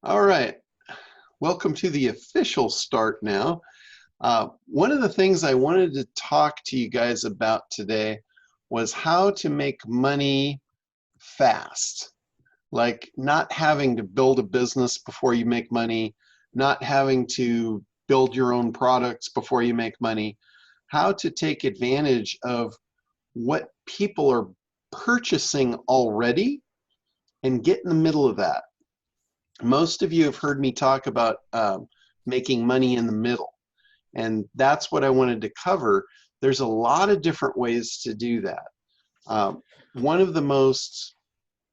All right, welcome to the official start now. One of the things I wanted to talk to you guys about today was how to make money fast. Like not having to build a business before you make money, not having to build your own products before you make money, how to take advantage of what people are purchasing already and get in the middle of that. Most of you have heard me talk about making money in the middle, and that's what I wanted to cover. There's a lot of different ways to do that. One of the most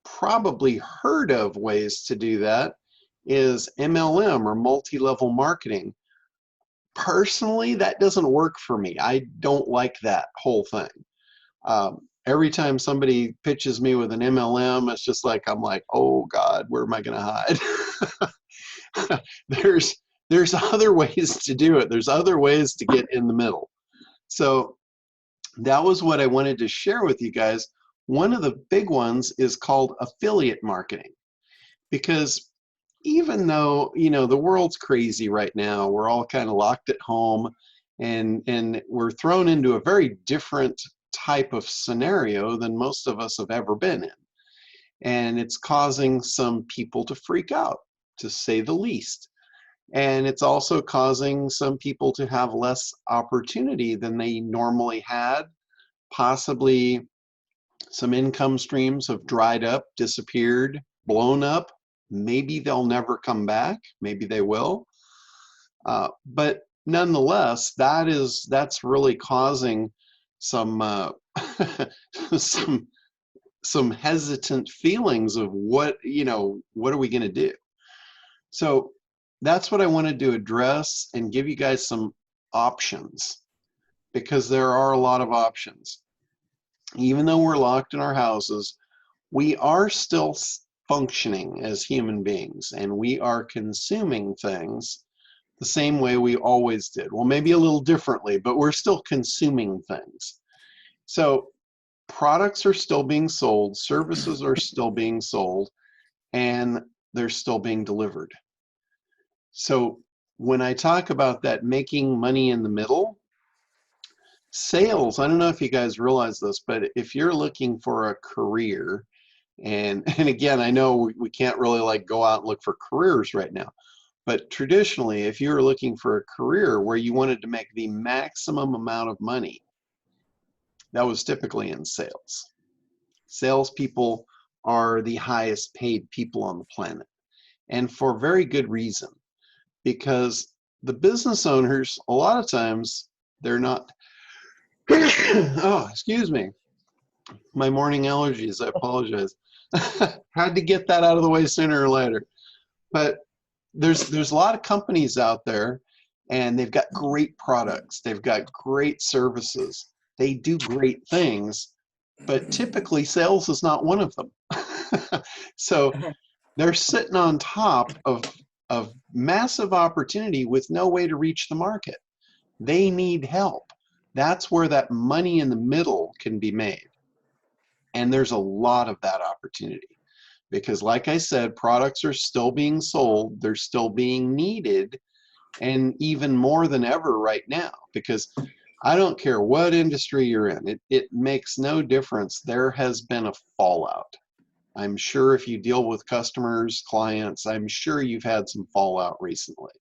probably heard of ways to do that is MLM, or multi-level marketing. Personally, that doesn't work for me. I don't like that whole thing. Every time somebody pitches me with an MLM, it's just like, I'm like, oh God, where am I going to hide? there's other ways to do it. There's other ways to get in the middle. So that was what I wanted to share with you guys. One of the big ones is called affiliate marketing, because even though, the world's crazy right now, we're all kind of locked at home, and we're thrown into a very different type of scenario than most of us have ever been in. And it's causing some people to freak out, to say the least. And it's also causing some people to have less opportunity than they normally had. Possibly some income streams have dried up, disappeared, blown up. Maybe they'll never come back. Maybe they will. But nonetheless, that's really causing some some hesitant feelings of what are we going to do? So that's what I wanted to address and give you guys some options, because there are a lot of options. Even though we're locked in our houses, we are still functioning as human beings, and we are consuming things the same way we always did. Well, maybe a little differently, but we're still consuming things. So products are still being sold, services are still being sold, and they're still being delivered. So when I talk about that making money in the middle, sales, I don't know if you guys realize this, but if you're looking for a career, and again, I know we can't really like go out and look for careers right now, but traditionally, if you were looking for a career where you wanted to make the maximum amount of money, that was typically in sales. Salespeople are the highest paid people on the planet, and for very good reason, because the business owners, a lot of times, they're not, oh, excuse me, my morning allergies, I apologize. Had to get that out of the way sooner or later. But there's a lot of companies out there, and they've got great products, they've got great services, they do great things, but typically sales is not one of them. So they're sitting on top of massive opportunity with no way to reach the market. They need help. That's where that money in the middle can be made. And there's a lot of that opportunity, because like I said, products are still being sold, they're still being needed, and even more than ever right now, because I don't care what industry you're in, it makes no difference. There has been a fallout. I'm sure if you deal with customers, clients, I'm sure you've had some fallout recently.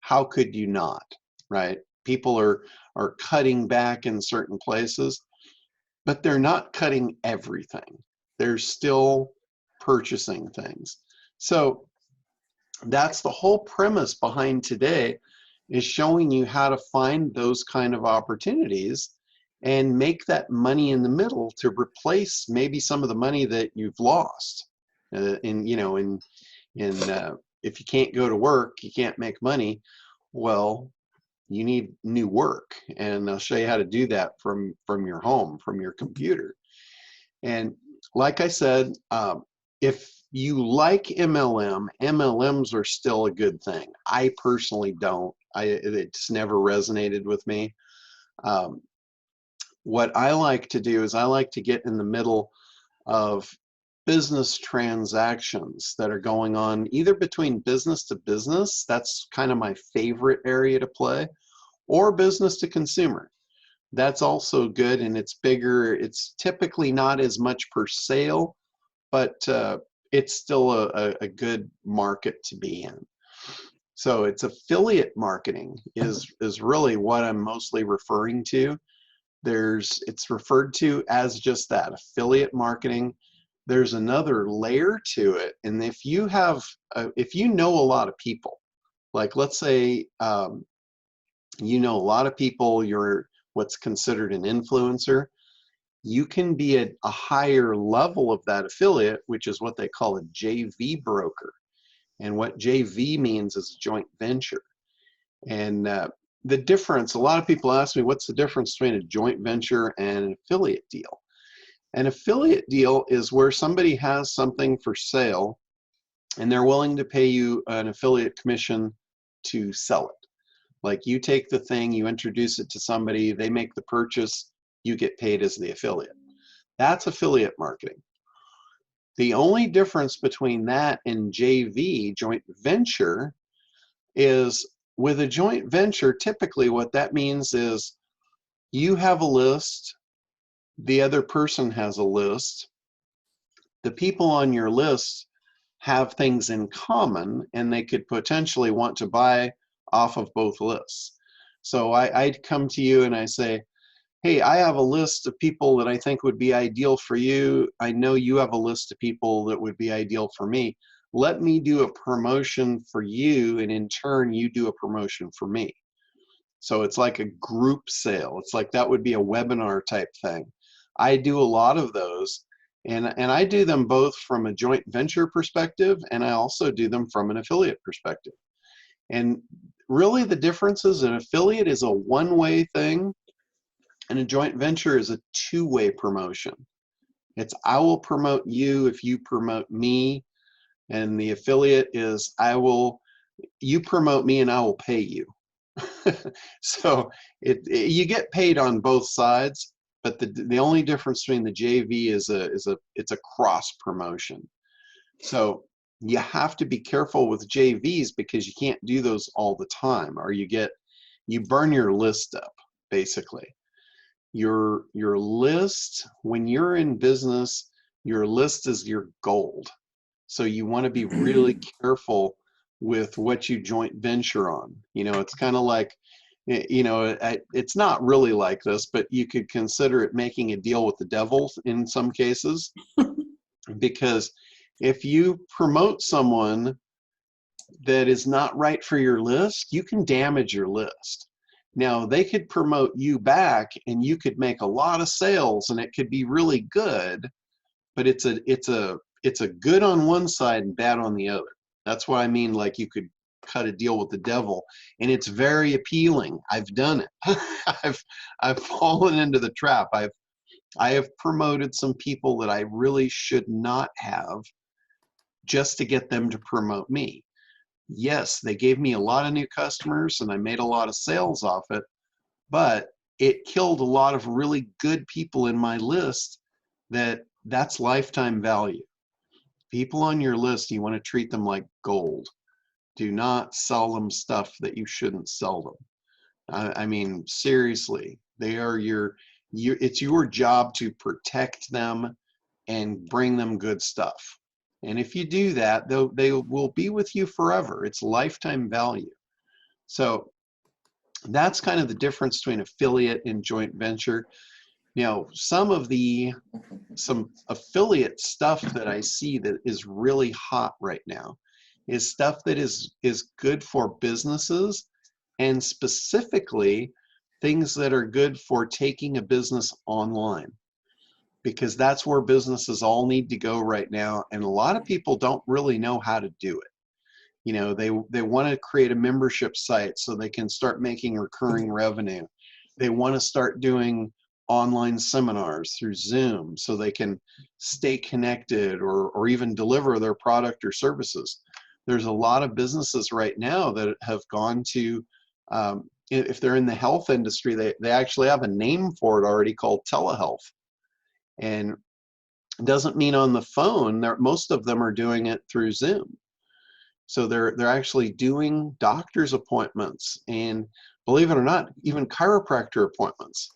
How could you not, right? People are cutting back in certain places, but they're not cutting everything. They're still purchasing things. So that's the whole premise behind today, is showing you how to find those kind of opportunities and make that money in the middle to replace maybe some of the money that you've lost. If you can't go to work, you can't make money. Well, you need new work, and I'll show you how to do that from your home, from your computer. And like I said, if you like MLMs are still a good thing. I personally don't. It's never resonated with me. What I like to do is I like to get in the middle of business transactions that are going on either between business to business, that's kind of my favorite area to play, or business to consumer. That's also good, and it's bigger. It's typically not as much per sale, but it's still a good market to be in. So it's affiliate marketing is really what I'm mostly referring to. It's referred to as just that, affiliate marketing. There's another layer to it, and if you know a lot of people, like let's say you know a lot of people, you're what's considered an influencer, you can be at a higher level of that affiliate, which is what they call a JV broker. And what JV means is joint venture. And the difference, a lot of people ask me, what's the difference between a joint venture and an affiliate deal? An affiliate deal is where somebody has something for sale and they're willing to pay you an affiliate commission to sell it. Like you take the thing, you introduce it to somebody, they make the purchase, you get paid as the affiliate. That's affiliate marketing. The only difference between that and JV, joint venture, is with a joint venture, typically what that means is you have a list, the other person has a list, the people on your list have things in common, and they could potentially want to buy off of both lists. So I'd come to you and I say, hey, I have a list of people that I think would be ideal for you. I know you have a list of people that would be ideal for me. Let me do a promotion for you, and in turn, you do a promotion for me. So it's like a group sale. It's like that would be a webinar type thing. I do a lot of those, and I do them both from a joint venture perspective, and I also do them from an affiliate perspective. And really the difference is an affiliate is a one-way thing, and a joint venture is a two-way promotion. It's I will promote you if you promote me, and the affiliate is you promote me and I will pay you. So you get paid on both sides, but the only difference between the JV is it's a cross promotion. So you have to be careful with JVs because you can't do those all the time, or you burn your list up, basically. Your list, when you're in business, your list is your gold. So you want to be really careful with what you joint venture on. It's kind of like, it's not really like this, but you could consider it making a deal with the devil in some cases, because if you promote someone that is not right for your list, you can damage your list. Now, they could promote you back and you could make a lot of sales and it could be really good, but it's a good on one side and bad on the other. That's what I mean, like you could cut a deal with the devil, and it's very appealing. I've done it. I've fallen into the trap. I have promoted some people that I really should not have, just to get them to promote me. Yes, they gave me a lot of new customers and I made a lot of sales off it, but it killed a lot of really good people in my list. That's lifetime value. People on your list, you want to treat them like gold. Do not sell them stuff that you shouldn't sell them. I mean, seriously, they are it's your job to protect them and bring them good stuff. And if you do that, they will be with you forever. It's lifetime value. So that's kind of the difference between affiliate and joint venture. Now, some affiliate stuff that I see that is really hot right now is stuff that is good for businesses, and specifically things that are good for taking a business online, because that's where businesses all need to go right now. And a lot of people don't really know how to do it. They want to create a membership site so they can start making recurring revenue. They want to start doing online seminars through Zoom so they can stay connected, or even deliver their product or services. There's a lot of businesses right now that have gone to, if they're in the health industry, they actually have a name for it already called telehealth. And Doesn't mean on the phone. Most of them are doing it through Zoom. So they're actually doing doctor's appointments, and believe it or not, even chiropractor appointments.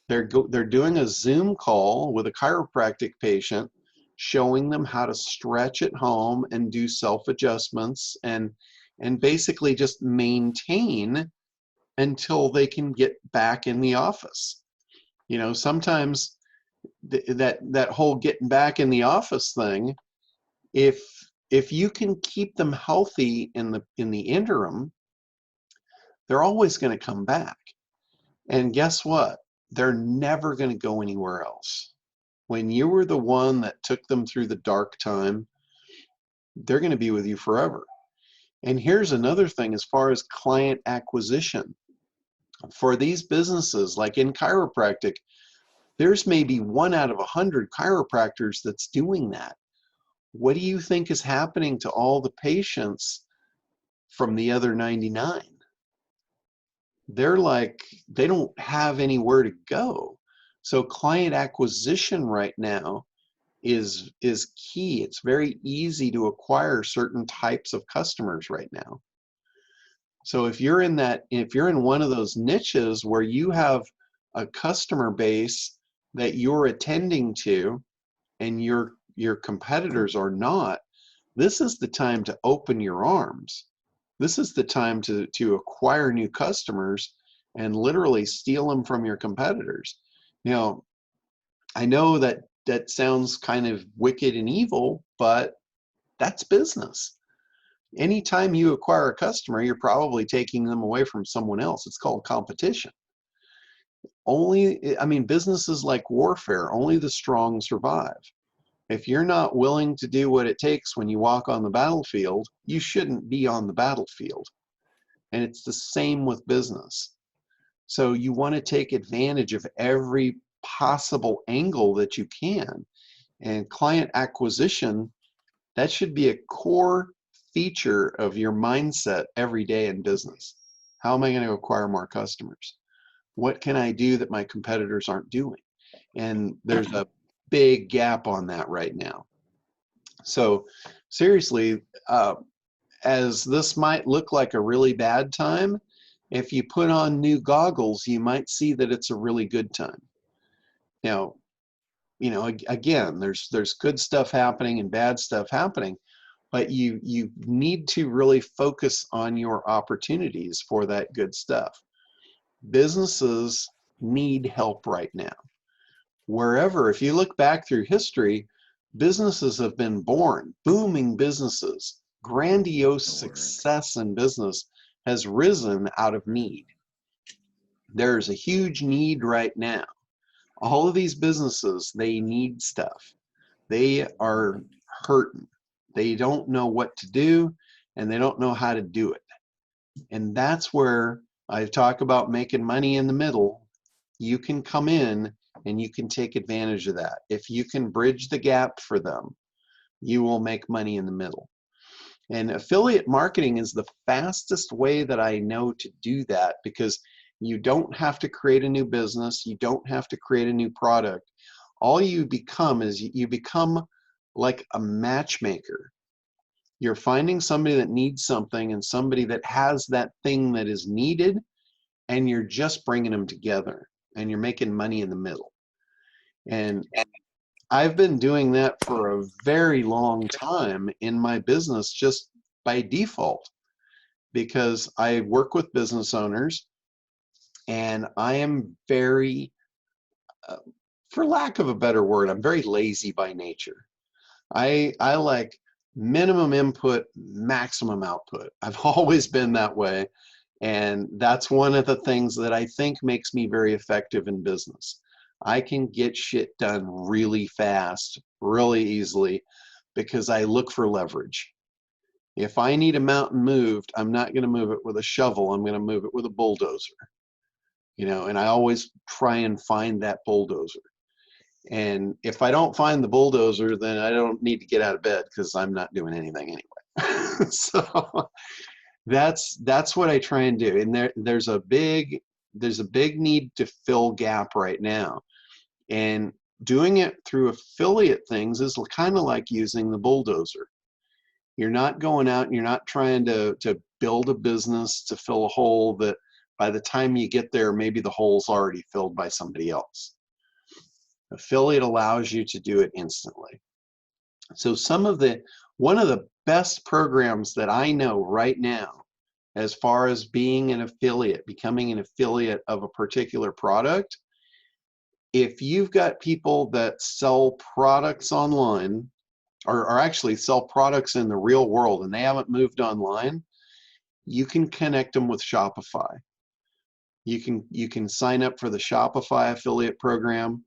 They're doing a Zoom call with a chiropractic patient, showing them how to stretch at home and do self-adjustments and basically just maintain until they can get back in the office. You know, sometimes that whole getting back in the office thing, if you can keep them healthy in the interim, they're always going to come back. And guess what? They're never going to go anywhere else. When you were the one that took them through the dark time, they're going to be with you forever. And here's another thing as far as client acquisition. For these businesses, like in chiropractic, there's maybe 1 out of 100 chiropractors that's doing that. What do you think is happening to all the patients from the other 99? They're like, they don't have anywhere to go. So client acquisition right now is key. It's very easy to acquire certain types of customers right now. So if you're in one of those niches where you have a customer base that you're attending to and your competitors are not, this is the time to open your arms. This is the time to acquire new customers and literally steal them from your competitors. You know, I know that sounds kind of wicked and evil, but that's business. Anytime you acquire a customer, you're probably taking them away from someone else. It's called competition. Business is like warfare. Only the strong survive. If you're not willing to do what it takes when you walk on the battlefield, you shouldn't be on the battlefield. And it's the same with business. So you want to take advantage of every possible angle that you can. And client acquisition, that should be a core feature of your mindset every day in business. How am I going to acquire more customers? What can I do that my competitors aren't doing? And there's a big gap on that right now. So seriously, as this might look like a really bad time, if you put on new goggles, you might see that it's a really good time. Now, again, there's good stuff happening and bad stuff happening, but you need to really focus on your opportunities for that good stuff. Businesses need help right now. Wherever, if you look back through history, businesses have been born, booming businesses, grandiose success in business has risen out of need. There's a huge need right now. All of these businesses, they need stuff. They are hurting. They don't know what to do, and they don't know how to do it. And that's where I talk about making money in the middle. You can come in and you can take advantage of that. If you can bridge the gap for them, you will make money in the middle. And affiliate marketing is the fastest way that I know to do that, because you don't have to create a new business. You don't have to create a new product. All you become is you become like a matchmaker. You're finding somebody that needs something and somebody that has that thing that is needed, and you're just bringing them together, and you're making money in the middle. And I've been doing that for a very long time in my business, just by default, because I work with business owners, and I am very, for lack of a better word, I'm very lazy by nature. I like minimum input, maximum output. I've always been that way. And that's one of the things that I think makes me very effective in business. I can get shit done really fast, really easily, because I look for leverage. If I need a mountain moved, I'm not going to move it with a shovel. I'm going to move it with a bulldozer. And I always try and find that bulldozer. And if I don't find the bulldozer, then I don't need to get out of bed, because I'm not doing anything anyway. So that's what I try and do. And there's a big need to fill gap right now. And doing it through affiliate things is kind of like using the bulldozer. You're not going out and you're not trying to build a business to fill a hole that by the time you get there, maybe the hole's already filled by somebody else. Affiliate allows you to do it instantly. So one of the best programs that I know right now, as far as being an affiliate, becoming an affiliate of a particular product, if you've got people that sell products online, or actually sell products in the real world and they haven't moved online, you can connect them with Shopify. You can sign up for the Shopify affiliate program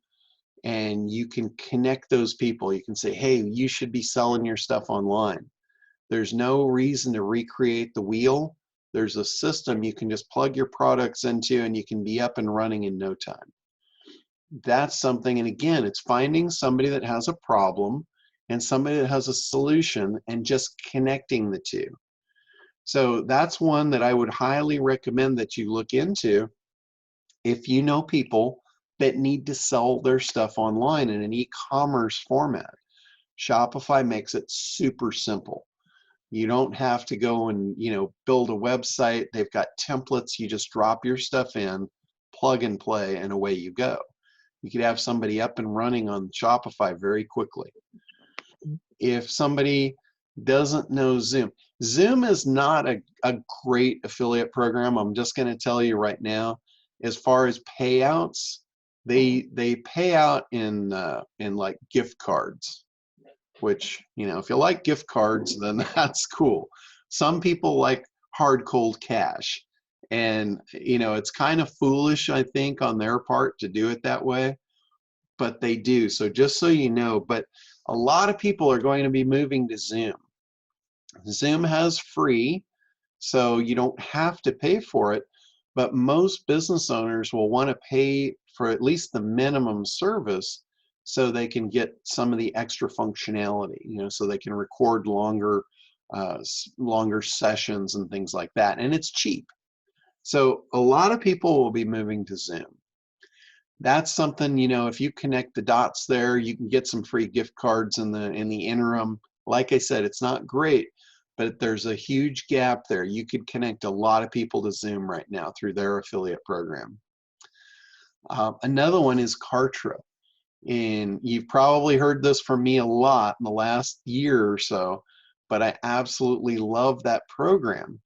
and you can connect those people. You can say, hey, you should be selling your stuff online. There's no reason to recreate the wheel. There's a system you can just plug your products into and you can be up and running in no time. That's something, and again, it's finding somebody that has a problem and somebody that has a solution and just connecting the two. So that's one that I would highly recommend that you look into if you know people that need to sell their stuff online in an e-commerce format. Shopify makes it super simple. You don't have to go and build a website. They've got templates. You just drop your stuff in, plug and play, and away you go. You could have somebody up and running on Shopify very quickly. If somebody doesn't know Zoom, Zoom is not a great affiliate program. I'm just going to tell you right now, as far as payouts, they pay out in like gift cards, which, if you like gift cards, then that's cool. Some people like hard cold cash, and it's kind of foolish, I think, on their part to do it that way, but they do. So just so you know, but a lot of people are going to be moving to Zoom. Zoom has free, so you don't have to pay for it, but most business owners will want to pay for at least the minimum service so they can get some of the extra functionality, so they can record longer sessions and things like that, and it's cheap. So a lot of people will be moving to Zoom. That's something, if you connect the dots there, you can get some free gift cards in the interim. Like I said, it's not great, but there's a huge gap there. You could connect a lot of people to Zoom right now through their affiliate program. Another one is Kartra. And you've probably heard this from me a lot in the last year or so, but I absolutely love that program.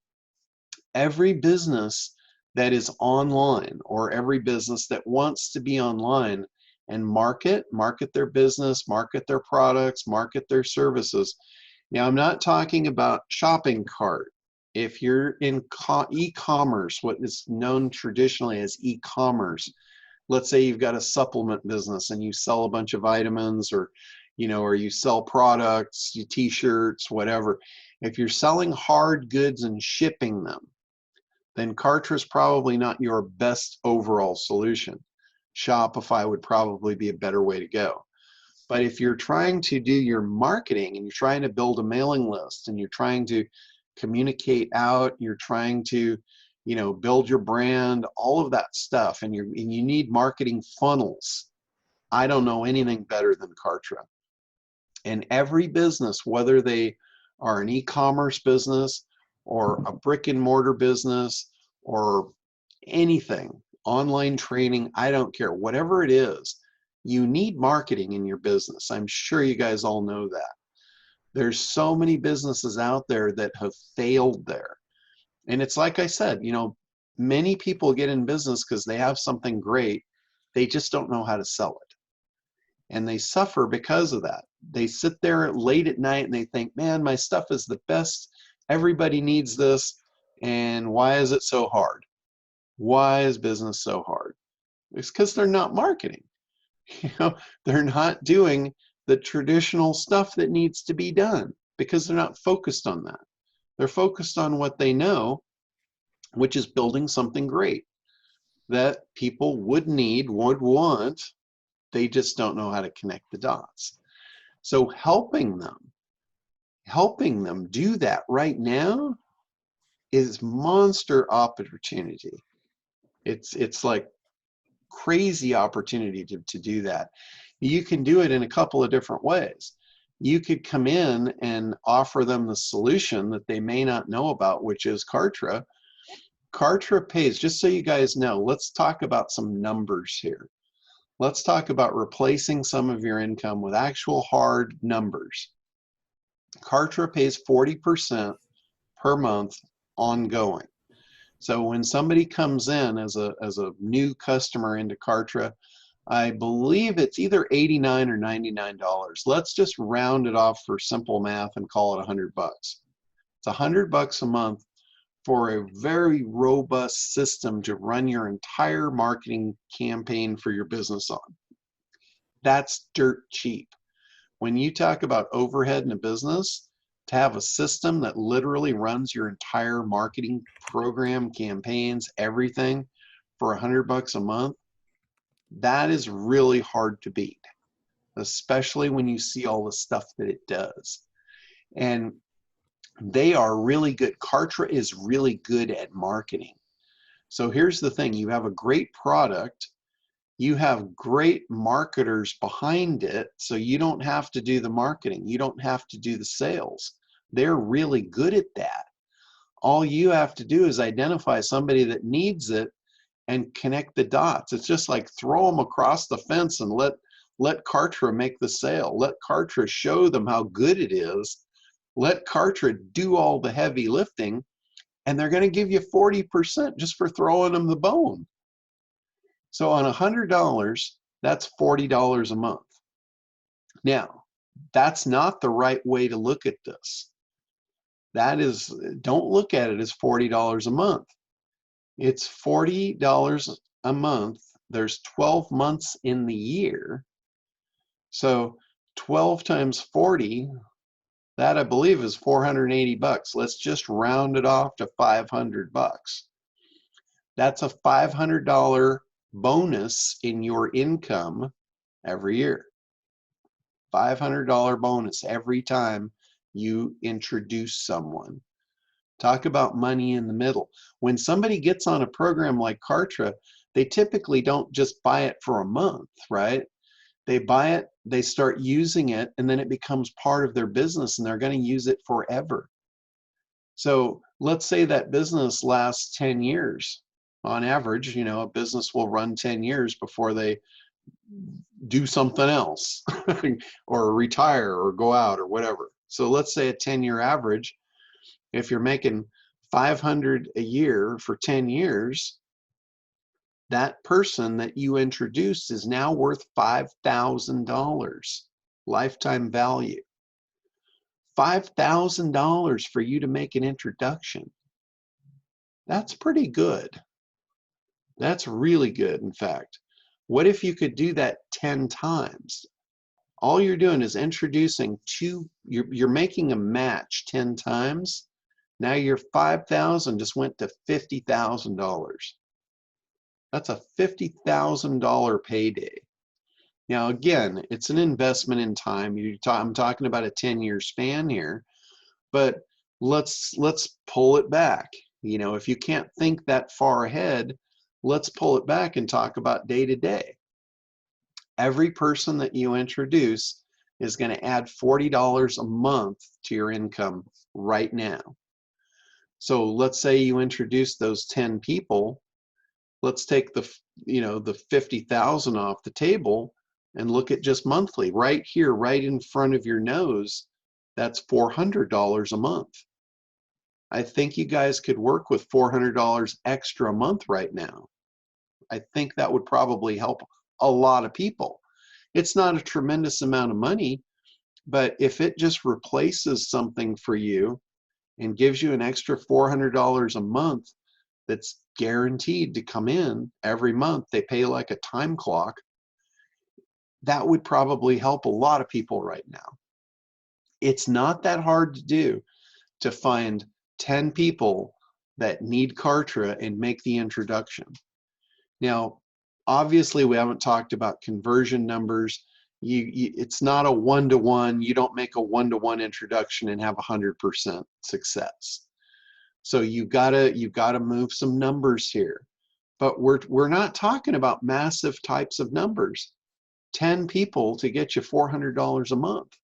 Every business that is online, or every business that wants to be online and market their business, market their products, market their services. Now, I'm not talking about shopping cart. If you're in e-commerce, what is known traditionally as e-commerce, let's say you've got a supplement business and you sell a bunch of vitamins, or you sell products, t-shirts, whatever. If you're selling hard goods and shipping them, then Kartra is probably not your best overall solution. Shopify would probably be a better way to go. But if you're trying to do your marketing and you're trying to build a mailing list and you're trying to communicate out, you're trying to, build your brand, all of that stuff, and you need marketing funnels, I don't know anything better than Kartra. And every business, whether they are an e-commerce business or a brick and mortar business or anything, online training, I don't care, whatever it is, you need marketing in your business. I'm sure you guys all know that. There's so many businesses out there that have failed there. And it's like I said, many people get in business because they have something great. They just don't know how to sell it. And they suffer because of that. They sit there late at night and they think, man, my stuff is the best. Everybody needs this. And why is it so hard? Why is business so hard? It's because they're not marketing. They're not doing the traditional stuff that needs to be done because they're not focused on that. They're focused on what they know, which is building something great that people would need, would want. They just don't know how to connect the dots. So helping them do that right now is monster opportunity. It's like crazy opportunity to do that. You can do it in a couple of different ways. You could come in and offer them the solution that they may not know about, which is Kartra. Kartra pays, just so you guys know, let's talk about some numbers here. Let's talk about replacing some of your income with actual hard numbers. Kartra pays 40% per month ongoing. So when somebody comes in as a new customer into Kartra, I believe it's either $89 or $99. Let's just round it off for simple math and call it $100. It's $100 a month for a very robust system to run your entire marketing campaign for your business on. That's dirt cheap. When you talk about overhead in a business, to have a system that literally runs your entire marketing program, campaigns, everything for $100 a month, that is really hard to beat, especially when you see all the stuff that it does. And they are really good. Kartra is really good at marketing. So here's the thing, you have a great product, you have great marketers behind it, so you don't have to do the marketing, you don't have to do the sales. They're really good at that. All you have to do is identify somebody that needs it and connect the dots. It's just like throw them across the fence and let Kartra make the sale. Let Kartra show them how good it is. Let Kartra do all the heavy lifting, and they're going to give you 40% just for throwing them the bone. So on $100, that's $40 a month. Now, that's not the right way to look at this. That is, don't look at it as $40 a month. It's $40 a month. There's 12 months in the year. So 12 times 40, that I believe is $480. Let's just round it off to $500. That's a $500 bonus in your income every year. $500 bonus every time you introduce someone. Talk about money in the middle. When somebody gets on a program like Kartra, they typically don't just buy it for a month, right? They buy it, they start using it, and then it becomes part of their business, and they're going to use it forever. So let's say that business lasts 10 years. On average, you know, a business will run 10 years before they do something else or retire or go out or whatever. So let's say a 10-year average, if you're making $500 a year for 10 years, that person that you introduced is now worth $5,000 lifetime value. $5,000 for you to make an introduction. That's pretty good. That's really good, in fact. What if you could do that 10 times? All you're doing is introducing you're making a match 10 times. Now your $5,000 just went to $50,000. That's a $50,000 payday. Now again, it's an investment in time. I'm talking about a 10-year span here, but let's pull it back. You know, if you can't think that far ahead, let's pull it back and talk about day to day. Every person that you introduce is going to add $40 a month to your income right now. So let's say you introduce those 10 people. Let's take the 50,000 off the table and look at just monthly. Right here, right in front of your nose, that's $400 a month. I think you guys could work with $400 extra a month right now. I think that would probably help a lot of people. It's not a tremendous amount of money, but if it just replaces something for you and gives you an extra $400 a month that's guaranteed to come in every month, they pay like a time clock, that would probably help a lot of people right now. It's not that hard to do, to find 10 people that need Kartra and make the introduction. Now, obviously, we haven't talked about conversion numbers. It's not a one-to-one. You don't make a one-to-one introduction and have 100% success. So you gotta move some numbers here. But we're not talking about massive types of numbers. 10 people to get you $400 a month.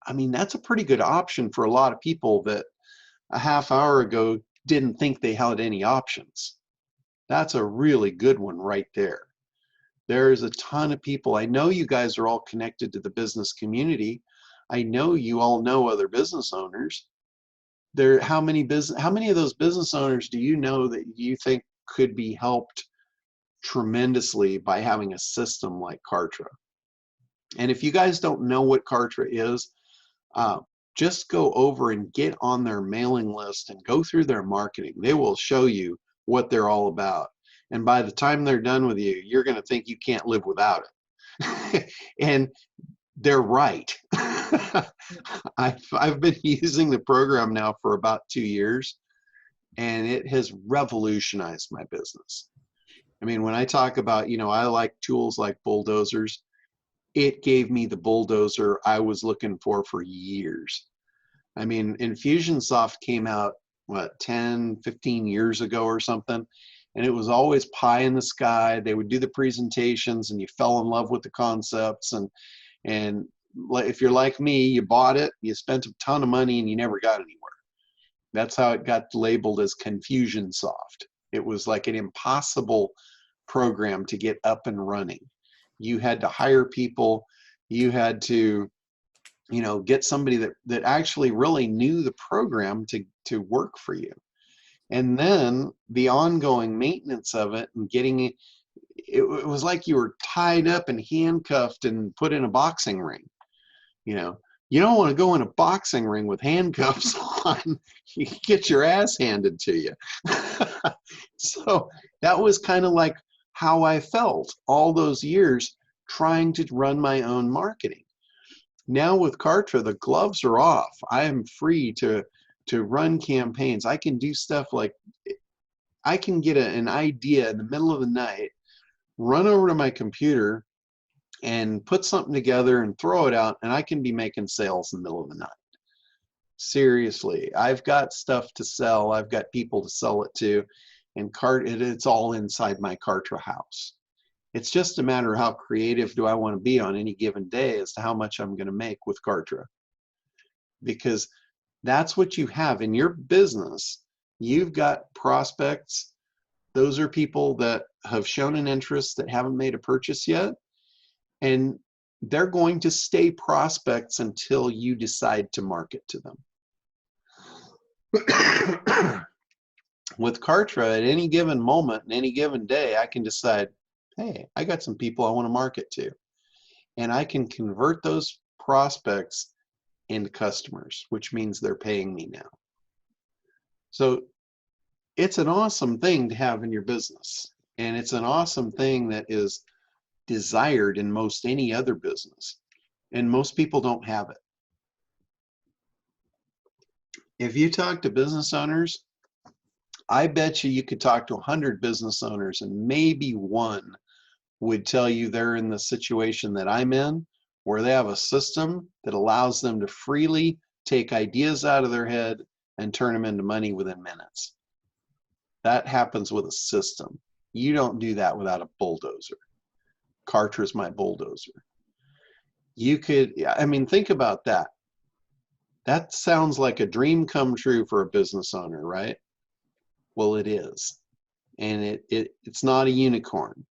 I mean, that's a pretty good option for a lot of people that a half hour ago didn't think they had any options. That's a really good one right there. There's a ton of people. I know you guys are all connected to the business community. I know you all know other business owners. How many of those business owners do you know that you think could be helped tremendously by having a system like Kartra? And if you guys don't know what Kartra is, just go over and get on their mailing list and go through their marketing. They will show you what they're all about. And by the time they're done with you, you're going to think you can't live without it. And they're right. I've been using the program now for about 2 years, and it has revolutionized my business. I mean, when I talk about, I like tools like bulldozers, it gave me the bulldozer I was looking for years. I mean, Infusionsoft came out, 10, 15 years ago or something, and it was always pie in the sky. They would do the presentations, and you fell in love with the concepts. And if you're like me, you bought it, you spent a ton of money, and you never got anywhere. That's how it got labeled as Confusionsoft. It was like an impossible program to get up and running. You had to hire people. You had to, get somebody that actually really knew the program to work for you. And then the ongoing maintenance of it and getting it, it was like you were tied up and handcuffed and put in a boxing ring. You don't want to go in a boxing ring with handcuffs on. You get your ass handed to you. So that was kind of like how I felt all those years trying to run my own marketing. Now with Kartra, the gloves are off. I am free to run campaigns. I can do stuff like, I can get an idea in the middle of the night, run over to my computer and put something together and throw it out, and I can be making sales in the middle of the night. Seriously, I've got stuff to sell. I've got people to sell it to, and it's all inside my Kartra house. It's just a matter of how creative do I want to be on any given day as to how much I'm going to make with Kartra. Because that's what you have in your business. You've got prospects. Those are people that have shown an interest that haven't made a purchase yet. And they're going to stay prospects until you decide to market to them. With Kartra, at any given moment, in any given day, I can decide, hey, I got some people I want to market to. And I can convert those prospects into customers, which means they're paying me now. So it's an awesome thing to have in your business. And it's an awesome thing that is desired in most any other business. And most people don't have it. If you talk to business owners, I bet you could talk to 100 business owners and maybe one would tell you they're in the situation that I'm in, where they have a system that allows them to freely take ideas out of their head and turn them into money within minutes. That happens with a system. You don't do that without a bulldozer. Kartra's my bulldozer. You could, I mean, think about that. That sounds like a dream come true for a business owner, right? Well, it is. And it's not a unicorn.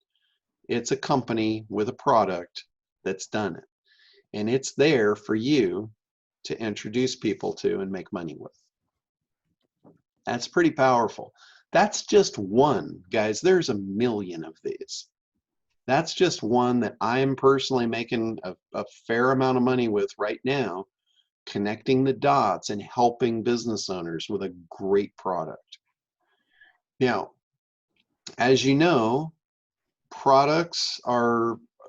It's a company with a product that's done it. And it's there for you to introduce people to and make money with. That's pretty powerful. That's just one, guys. There's a million of these. That's just one that I'm personally making a fair amount of money with right now, connecting the dots and helping business owners with a great product. Now, as you know, products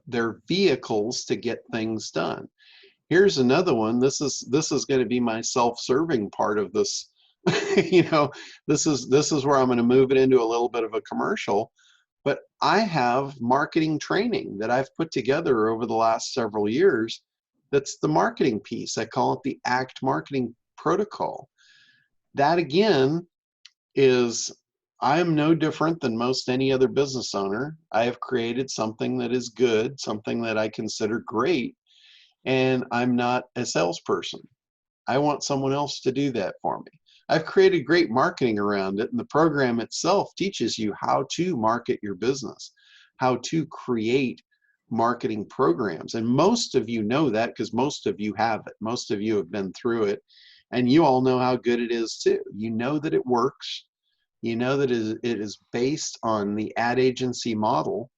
they're vehicles to get things done. Here's another one. This is going to be my self-serving part of this. This is where I'm going to move it into a little bit of a commercial. But I have marketing training that I've put together over the last several years. That's the marketing piece. I call it the ACT marketing protocol. That again is I am no different than most any other business owner. I have created something that is good, something that I consider great, and I'm not a salesperson. I want someone else to do that for me. I've created great marketing around it, and the program itself teaches you how to market your business, how to create marketing programs. And most of you know that because most of you have it. Most of you have been through it, and you all know how good it is too. You know that it works. You know that it is based on the ad agency model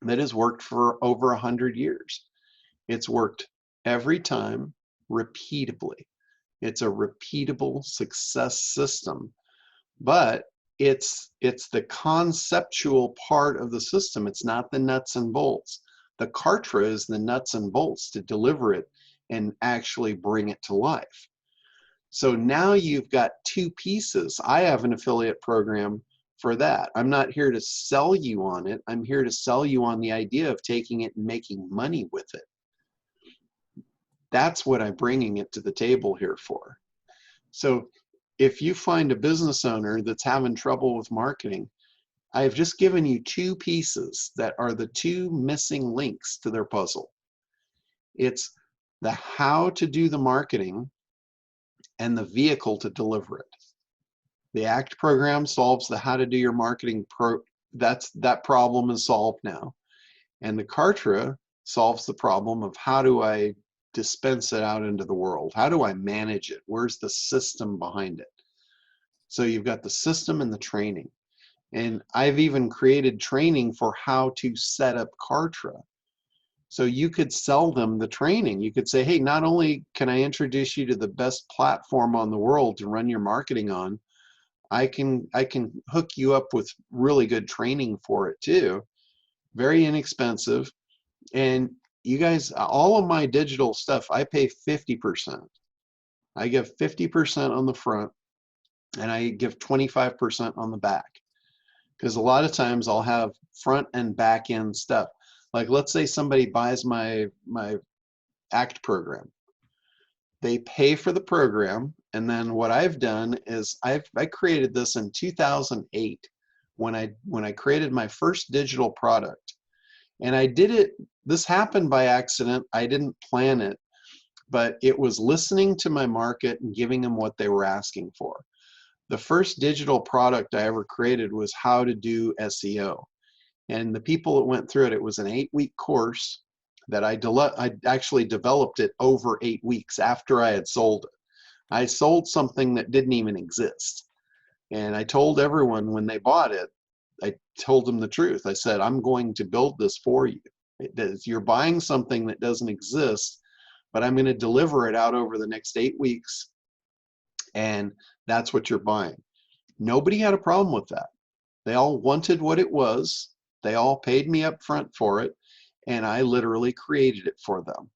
that has worked for over 100 years. It's worked every time, repeatably. It's a repeatable success system, but it's the conceptual part of the system. It's not the nuts and bolts. The Kartra is the nuts and bolts to deliver it and actually bring it to life. So now you've got two pieces. I have an affiliate program for that. I'm not here to sell you on it. I'm here to sell you on the idea of taking it and making money with it. That's what I'm bringing it to the table here for. So if you find a business owner that's having trouble with marketing, I've just given you two pieces that are the two missing links to their puzzle. It's the how to do the marketing and the vehicle to deliver it. The ACT program solves the how to do your marketing that problem is solved now. And the Kartra solves the problem of how do I dispense it out into the world? How do I manage it? Where's the system behind it? So you've got the system and the training. And I've even created training for how to set up Kartra. So you could sell them the training. You could say, hey, not only can I introduce you to the best platform on the world to run your marketing on, I can hook you up with really good training for it too. Very inexpensive. And you guys, all of my digital stuff, I pay 50%. I give 50% on the front and I give 25% on the back. Because a lot of times I'll have front and back end stuff. Like let's say somebody buys my ACT program. They pay for the program, and then what I've done is I created this in 2008 when I created my first digital product. And I did it, this happened by accident. I didn't plan it, but it was listening to my market and giving them what they were asking for. The first digital product I ever created was how to do SEO. And the people that went through it, it was an 8-week course that I actually developed it over 8 weeks after I had sold it. I sold something that didn't even exist. And I told everyone when they bought it, I told them the truth. I said, I'm going to build this for you. You're buying something that doesn't exist, but I'm going to deliver it out over the next 8 weeks. And that's what you're buying. Nobody had a problem with that. They all wanted what it was. They all paid me up front for it. And I literally created it for them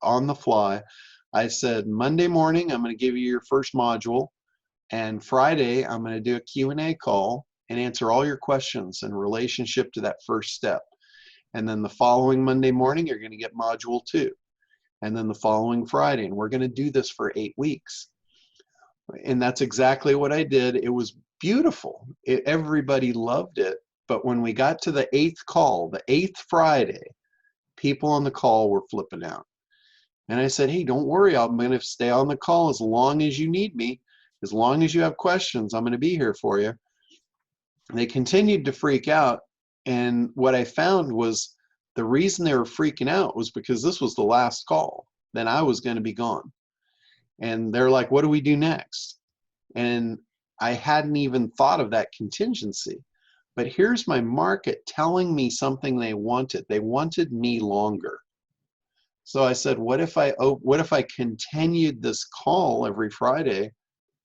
on the fly. I said, Monday morning, I'm going to give you your first module. And Friday, I'm going to do a Q&A call and answer all your questions in relationship to that first step. And then the following Monday morning, you're going to get module 2. And then the following Friday. And we're going to do this for 8 weeks. And that's exactly what I did. It was beautiful. Everybody loved it. But when we got to the 8th call, the 8th Friday, people on the call were flipping out. And I said, hey, don't worry. I'm going to stay on the call as long as you need me. As long as you have questions, I'm going to be here for you. And they continued to freak out. And what I found was the reason they were freaking out was because this was the last call. Then I was going to be gone. And they're like, what do we do next? And I hadn't even thought of that contingency. But here's my market telling me something they wanted. They wanted me longer. So I said, what if I continued this call every Friday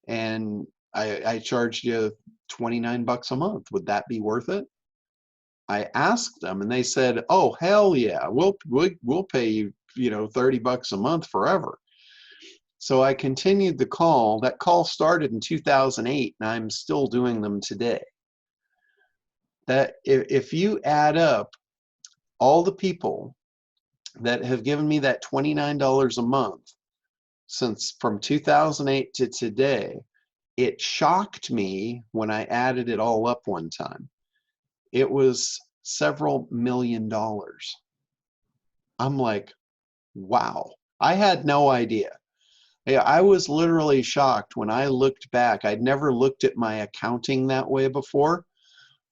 and I charged you $29 a month? Would that be worth it? I asked them and they said, oh, hell yeah, we'll pay you, $30 a month forever. So I continued the call. That call started in 2008 and I'm still doing them today. That if you add up all the people that have given me that $29 a month since from 2008 to today, It shocked me when I added it all up one time. It was several $1,000,000. I'm like, wow. I had no idea. Yeah, I was literally shocked when I looked back. I'd never looked at my accounting that way before,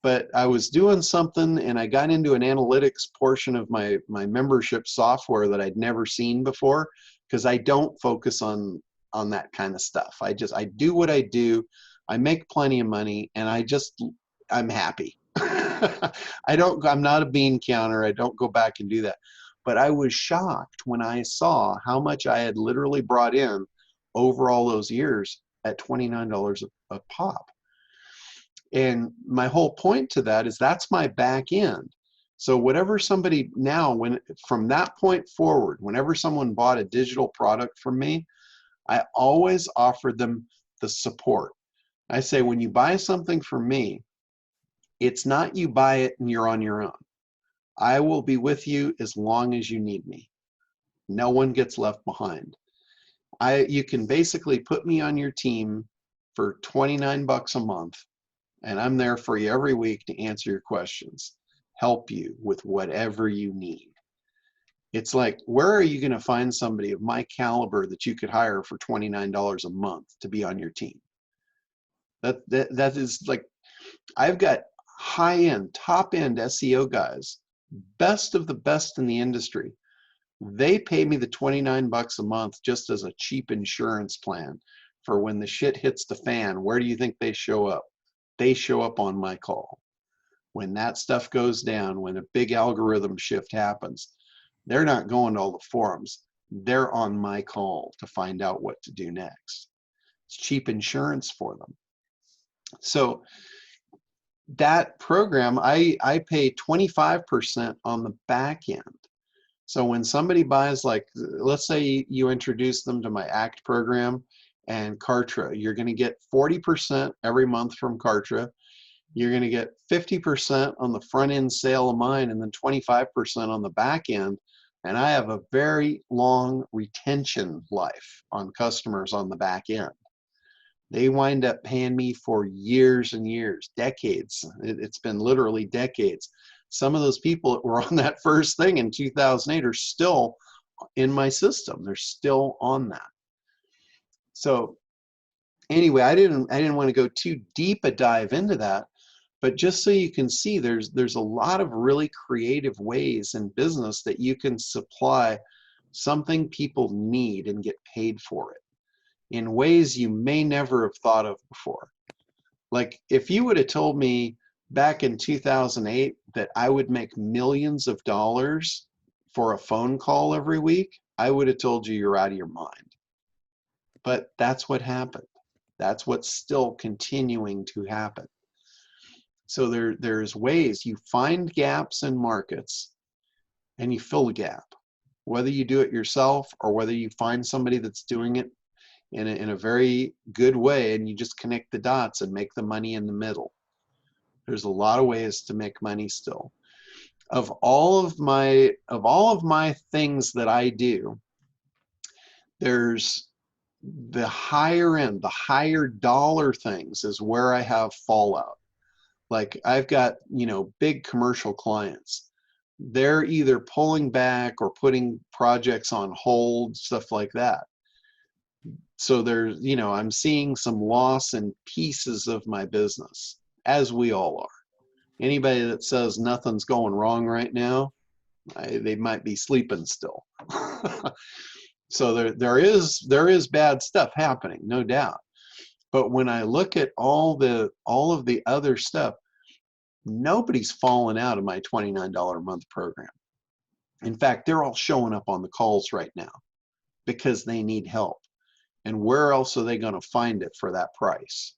but I was doing something and I got into an analytics portion of my membership software that I'd never seen before, because I don't focus on that kind of stuff. I do what I do. I make plenty of money and I'm happy. I'm not a bean counter. I don't go back and do that. But I was shocked when I saw how much I had literally brought in over all those years at $29 a pop. And my whole point to that is that's my back end. So whatever somebody now, when from that point forward, whenever someone bought a digital product from me, I always offered them the support. I say, when you buy something from me, it's not you buy it and you're on your own. I will be with you as long as you need me. No one gets left behind. You can basically put me on your team for 29 bucks a month, and I'm there for you every week to answer your questions, help you with whatever you need. It's like, where are you going to find somebody of my caliber that you could hire for $29 a month to be on your team? That is like, I've got high-end, top-end SEO guys, best of the best in the industry. They pay me the 29 bucks a month just as a cheap insurance plan for when the shit hits the fan. Where do you think they show up? They show up on my call. When that stuff goes down, when a big algorithm shift happens, they're not going to all the forums. They're on my call to find out what to do next. It's cheap insurance for them. So that program, I pay 25% on the back end. So when somebody buys, like, let's say you introduce them to my ACT program and Kartra, you're going to get 40% every month from Kartra. You're going to get 50% on the front end sale of mine and then 25% on the back end. And I have a very long retention life on customers on the back end. They wind up paying me for years and years, decades. It's been literally decades. Some of those people that were on that first thing in 2008 are still in my system. They're still on that. So anyway, I didn't want to go too deep a dive into that, but just so you can see, there's a lot of really creative ways in business that you can supply something people need and get paid for it in ways you may never have thought of before. Like, if you would have told me back in 2008 that I would make millions of dollars for a phone call every week, I would have told you you're out of your mind. But that's what happened. That's what's still continuing to happen. So there's ways you find gaps in markets and you fill the gap, whether you do it yourself or whether you find somebody that's doing it in a very good way and you just connect the dots and make the money in the middle. There's a lot of ways to make money still. Of all of my things that I do, there's the higher end, the higher dollar things is where I have fallout. Like, I've got, big commercial clients. They're either pulling back or putting projects on hold, stuff like that. So there's, I'm seeing some loss in pieces of my business, as we all are. Anybody that says nothing's going wrong right now, they might be sleeping still. So there is bad stuff happening, no doubt. But when I look at all of the other stuff, nobody's fallen out of my $29 a month program. In fact, they're all showing up on the calls right now because they need help. And where else are they going to find it for that price?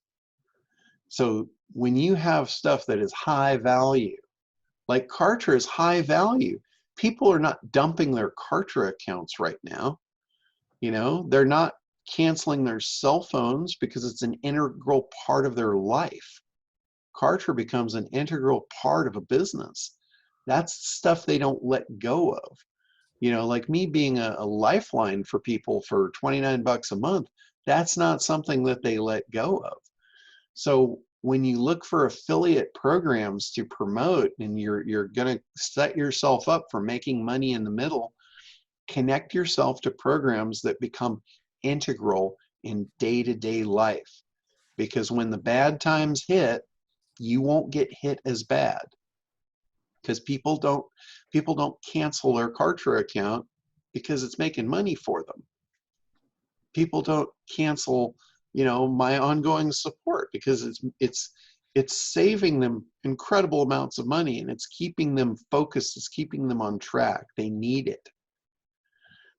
So when you have stuff that is high value, like Kartra is high value, people are not dumping their Kartra accounts right now. They're not canceling their cell phones because it's an integral part of their life. Kartra becomes an integral part of a business. That's stuff they don't let go of. Like me being a lifeline for people for 29 bucks a month, That's not something that they let go of. So when you look for affiliate programs to promote and you're going to set yourself up for making money in the middle, connect yourself to programs that become integral in day-to-day life. Because when the bad times hit, you won't get hit as bad. Because people don't cancel their Kartra account because it's making money for them. People don't cancel, my ongoing support because it's saving them incredible amounts of money, and it's keeping them focused, it's keeping them on track. They need it.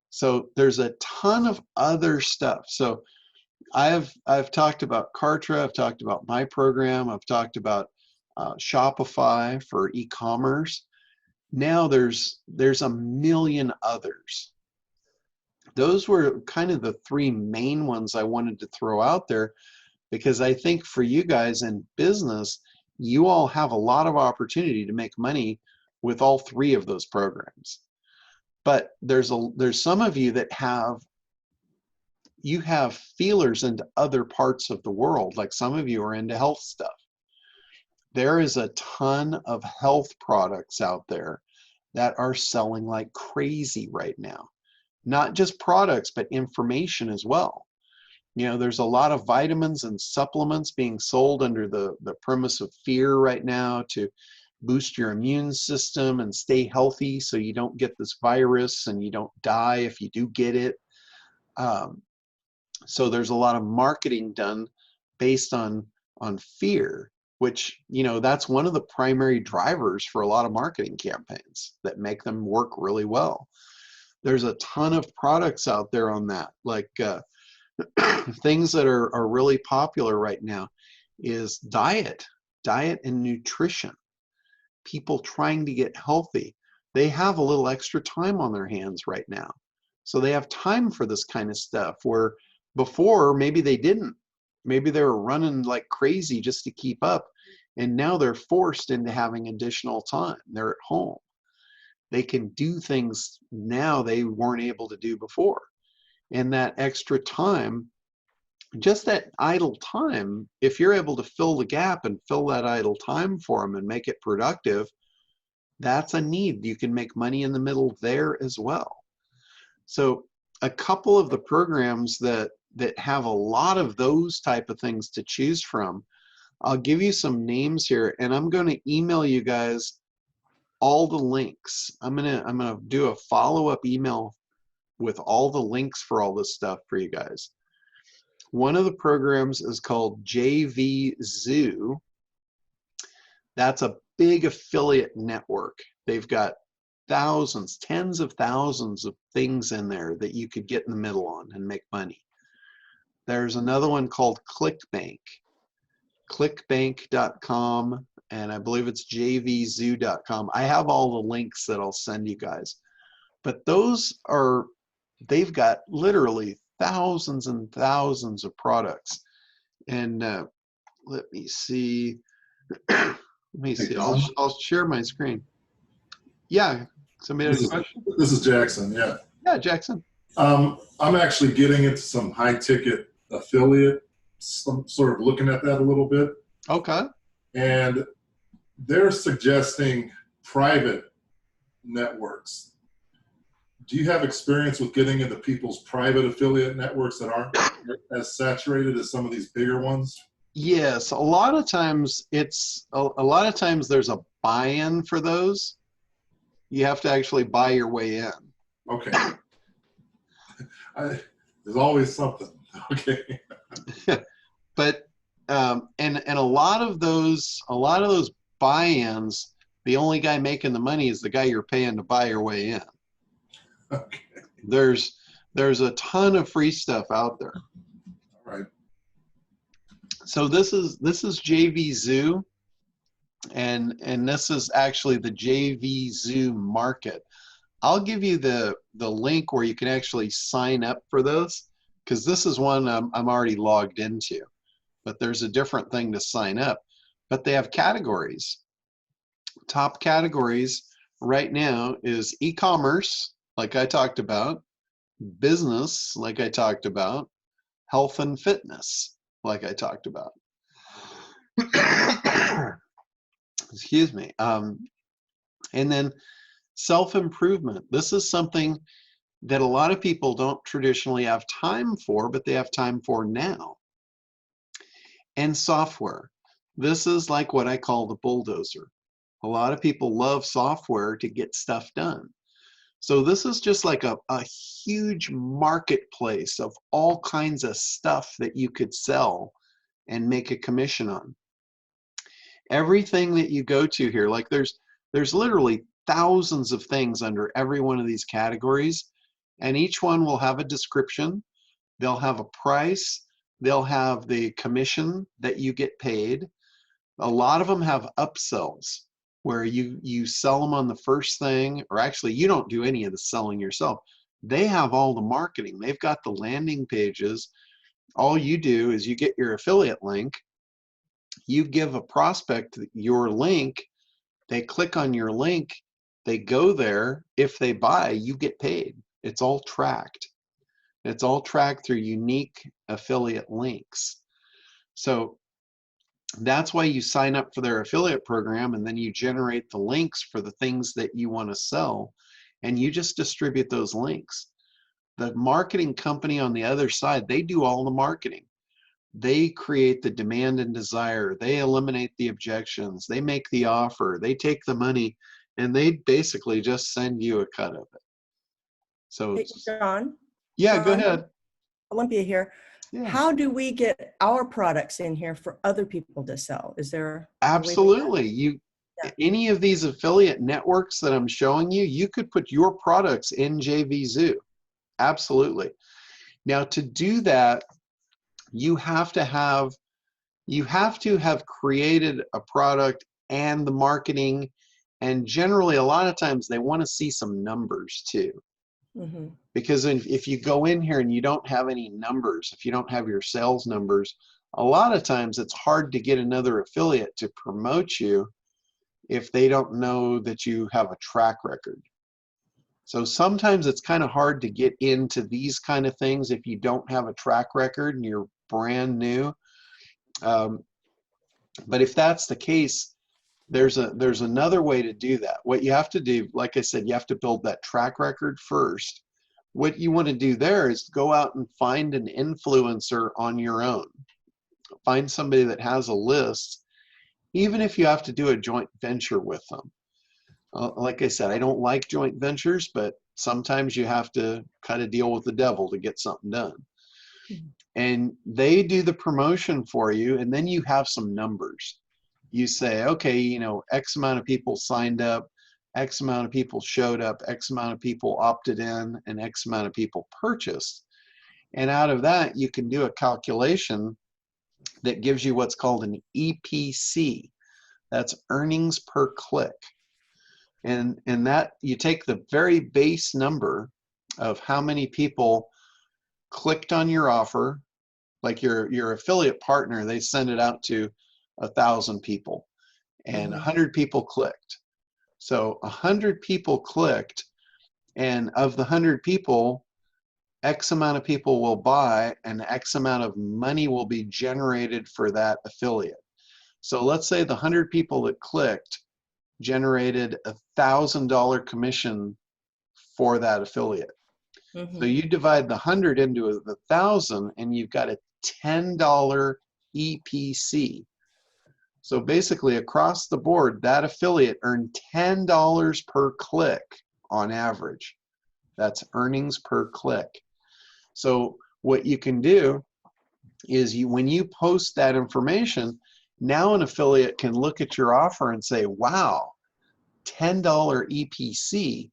So there's a ton of other stuff. So I've talked about Kartra, I've talked about my program, I've talked about Shopify for e-commerce. Now there's a million others. Those were kind of the three main ones I wanted to throw out there, because I think for you guys in business, you all have a lot of opportunity to make money with all three of those programs. But there's some of you that have feelers into other parts of the world, like some of you are into health stuff. There is a ton of health products out there that are selling like crazy right now. Not just products, but information as well. There's a lot of vitamins and supplements being sold under the premise of fear right now to boost your immune system and stay healthy so you don't get this virus and you don't die if you do get it. So there's a lot of marketing done based on fear, which, that's one of the primary drivers for a lot of marketing campaigns that make them work really well. There's a ton of products out there on that, like things that are really popular right now is diet and nutrition. People trying to get healthy, they have a little extra time on their hands right now. So they have time for this kind of stuff, where before maybe they didn't. Maybe they were running like crazy just to keep up, and now they're forced into having additional time. They're at home. They can do things now they weren't able to do before. And that extra time, just that idle time, if you're able to fill the gap and fill that idle time for them and make it productive, that's a need. You can make money in the middle there as well. So a couple of the programs that have a lot of those type of things to choose from, I'll give you some names here, and I'm going to email you guys all the links. I'm gonna do a follow-up email with all the links for all this stuff for you guys. One of the programs is called JV Zoo. That's a big affiliate network. They've got thousands, tens of thousands of things in there that you could get in the middle on and make money. There's another one called ClickBank, clickbank.com, and I believe it's jvzoo.com. I have all the links that I'll send you guys. But they've got literally thousands and thousands of products. And let me see. I'll share my screen. Yeah, somebody has a question? This is Jackson, yeah. Yeah, Jackson. I'm actually getting into some high-ticket affiliate, sort of looking at that a little bit. Okay. And they're suggesting private networks. Do you have experience with getting into people's private affiliate networks that aren't as saturated as some of these bigger ones? Yes, a lot of times there's a buy-in for those. You have to actually buy your way in. Okay. There's always something. Okay. But and a lot of those buy-ins, the only guy making the money is the guy you're paying to buy your way in. Okay. There's a ton of free stuff out there. All right. So this is JV Zoo, and this is actually the JV Zoo market. I'll give you the link where you can actually sign up for this, because this is one I'm already logged into, but there's a different thing to sign up. But they have categories. Top categories right now is e-commerce, like I talked about, business, like I talked about, health and fitness, like I talked about. Excuse me. And then self-improvement. This is something that a lot of people don't traditionally have time for, but they have time for now. And software. This is like what I call the bulldozer. A lot of people love software to get stuff done. So this is just like a huge marketplace of all kinds of stuff that you could sell and make a commission on. Everything that you go to here, like there's literally thousands of things under every one of these categories, and each one will have a description, they'll have a price, they'll have the commission that you get paid. A lot of them have upsells where you sell them on the first thing, or actually you don't do any of the selling yourself. They have all the marketing. They've got the landing pages. All you do is you get your affiliate link, you give a prospect your link, they click on your link, they go there. If they buy, you get paid. It's all tracked. It's all tracked through unique affiliate links. So that's why you sign up for their affiliate program, and then you generate the links for the things that you want to sell, and you just distribute those links. The marketing company on the other side, they do all the marketing. They create the demand and desire. They eliminate the objections. They make the offer. They take the money, and they basically just send you a cut of it. So, Hey, John. yeah, go John, ahead. Olympia here. Yeah. How do we get our products in here for other people to sell? Is there Absolutely. Any of these affiliate networks that I'm showing you, you could put your products in JVZoo. Absolutely. Now, to do that, you have to have created a product and the marketing, and generally a lot of times they want to see some numbers too. Mm-hmm. Because if you go in here and you don't have any numbers, if you don't have your sales numbers, a lot of times it's hard to get another affiliate to promote you if they don't know that you have a track record. So sometimes it's kind of hard to get into these kind of things if you don't have a track record and you're brand new. But if that's the case, there's another way to do that. What you have to do, like I said, you have to build that track record first. What you want to do there is go out and find an influencer on your own. Find somebody that has a list, even if you have to do a joint venture with them. Like I said, I don't like joint ventures, but sometimes you have to cut a deal with the devil to get something done. Mm-hmm. And they do the promotion for you, and then you have some numbers. You say, okay, you know, X amount of people signed up, X amount of people showed up, X amount of people opted in, and X amount of people purchased. And out of that, you can do a calculation that gives you what's called an EPC. That's earnings per click. And that you take the very base number of how many people clicked on your offer, like your affiliate partner, they send it out to 1,000 people, and 100 people clicked. So 100 people clicked, and of the 100 people, X amount of people will buy, and X amount of money will be generated for that affiliate. So let's say the 100 people that clicked generated $1,000 commission for that affiliate. Mm-hmm. So you divide the 100 into the 1,000, and you've got a $10 EPC. So basically across the board, that affiliate earned $10 per click on average. That's earnings per click. So what you can do is when you post that information, now an affiliate can look at your offer and say, wow, $10 EPC,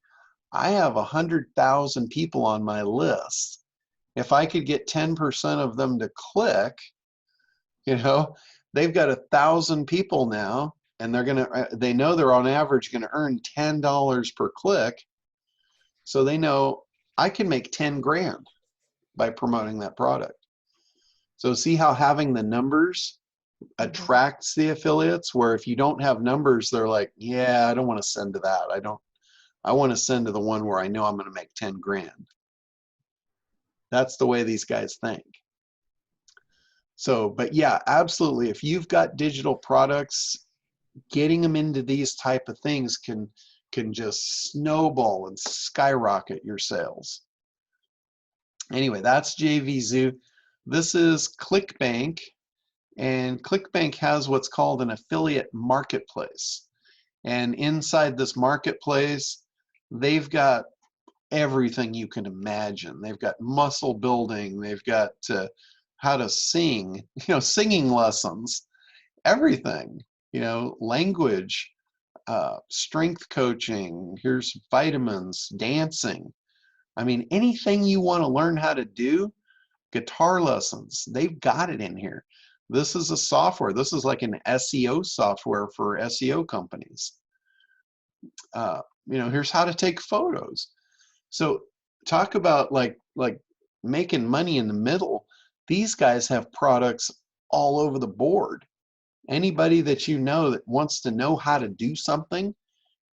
I have 100,000 people on my list. If I could get 10% of them to click, you know, they've got 1,000 people now, and they know they're on average going to earn $10 per click. So they know I can make 10 grand by promoting that product. So see how having the numbers attracts the affiliates, where if you don't have numbers, they're like, yeah, I don't want to send to that. I want to send to the one where I know I'm going to make 10 grand. That's the way these guys think. So, but yeah, absolutely. If you've got digital products, getting them into these type of things can just snowball and skyrocket your sales. Anyway, that's JVZoo. This is ClickBank, and ClickBank has what's called an affiliate marketplace. And inside this marketplace, they've got everything you can imagine. They've got muscle building, they've got how to sing, singing lessons, everything, language, strength coaching, here's vitamins, dancing. I mean, anything you want to learn how to do, guitar lessons, they've got it in here. This is a software. This is like an SEO software for SEO companies. Here's how to take photos. So talk about like making money in the middle. These guys have products all over the board. Anybody that you know that wants to know how to do something,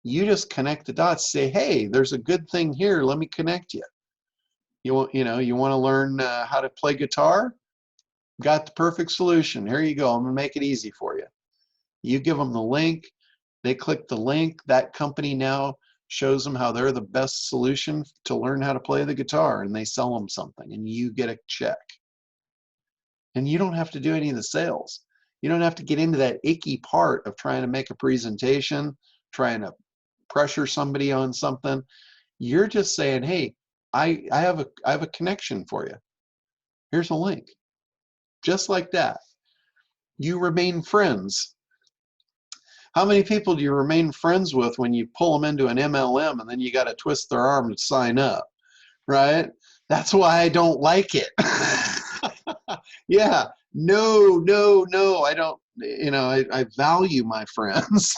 you just connect the dots, say, hey, there's a good thing here, let me connect you. You want to learn how to play guitar? Got the perfect solution. Here you go. I'm gonna make it easy for you. You give them the link, they click the link, that company now shows them how they're the best solution to learn how to play the guitar, and they sell them something and you get a check. And you don't have to do any of the sales. You don't have to get into that icky part of trying to make a presentation, trying to pressure somebody on something. You're just saying, hey, I have a connection for you. Here's a link. Just like that. You remain friends. How many people do you remain friends with when you pull them into an MLM and then you got to twist their arm to sign up, right? That's why I don't like it. Yeah, no, I don't, I value my friends.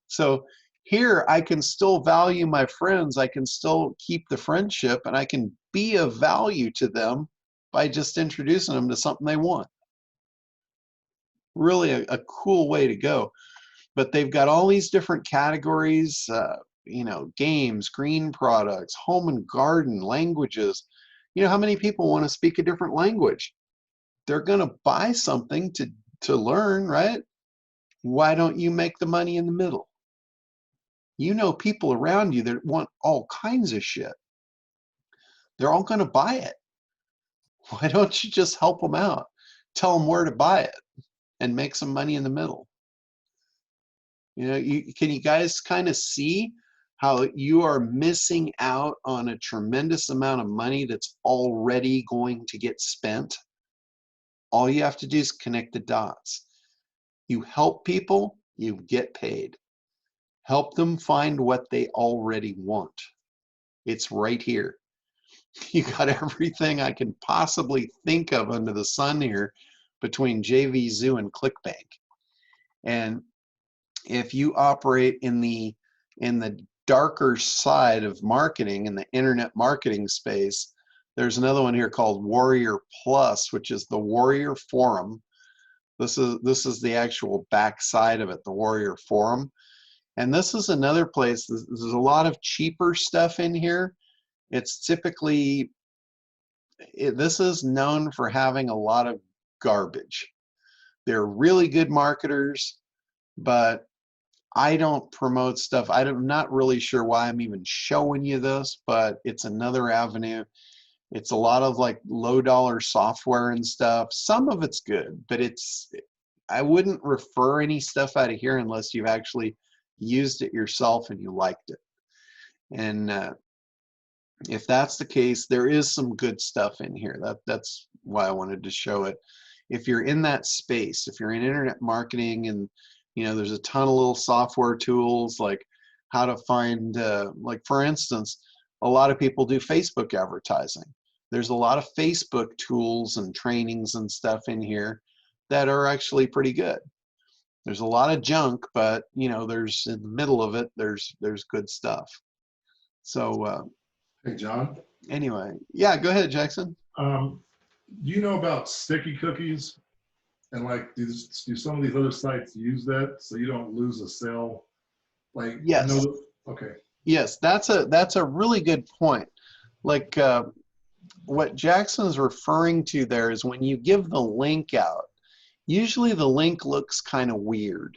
So here I can still value my friends. I can still keep the friendship, and I can be of value to them by just introducing them to something they want. Really a cool way to go. But they've got all these different categories, games, green products, home and garden, languages. How many people want to speak a different language? They're going to buy something to learn, right? Why don't you make the money in the middle? People around you that want all kinds of shit. They're all going to buy it. Why don't you just help them out? Tell them where to buy it and make some money in the middle. Can you guys kind of see how you are missing out on a tremendous amount of money that's already going to get spent? All you have to do is connect the dots. You help people, you get paid. Help them find what they already want. It's right here. You got everything I can possibly think of under the sun here between JVZoo and ClickBank. And if you operate in the darker side of marketing, in the internet marketing space, there's another one here called Warrior Plus, which is the Warrior Forum. This is the actual back side of it, the Warrior Forum. And this is another place, there's a lot of cheaper stuff in here. It's typically, this is known for having a lot of garbage. They're really good marketers, but I don't promote stuff. I'm not really sure why I'm even showing you this, but it's another avenue. It's a lot of like low dollar software and stuff. Some of it's good, but I wouldn't refer any stuff out of here unless you've actually used it yourself and you liked it. And if that's the case, there is some good stuff in here. That's why I wanted to show it. If you're in that space, if you're in internet marketing and there's a ton of little software tools like how to find, like for instance, a lot of people do Facebook advertising. There's a lot of Facebook tools and trainings and stuff in here that are actually pretty good. There's a lot of junk, but there's in the middle of it, there's good stuff. So Hey, John. anyway, yeah, go ahead, Jackson. Do you know about sticky cookies? And like, do some of these other sites use that so you don't lose a sale? Like, Yes. okay. Yes, that's a really good point. Like what Jackson's referring to there is when you give the link out, usually the link looks kind of weird.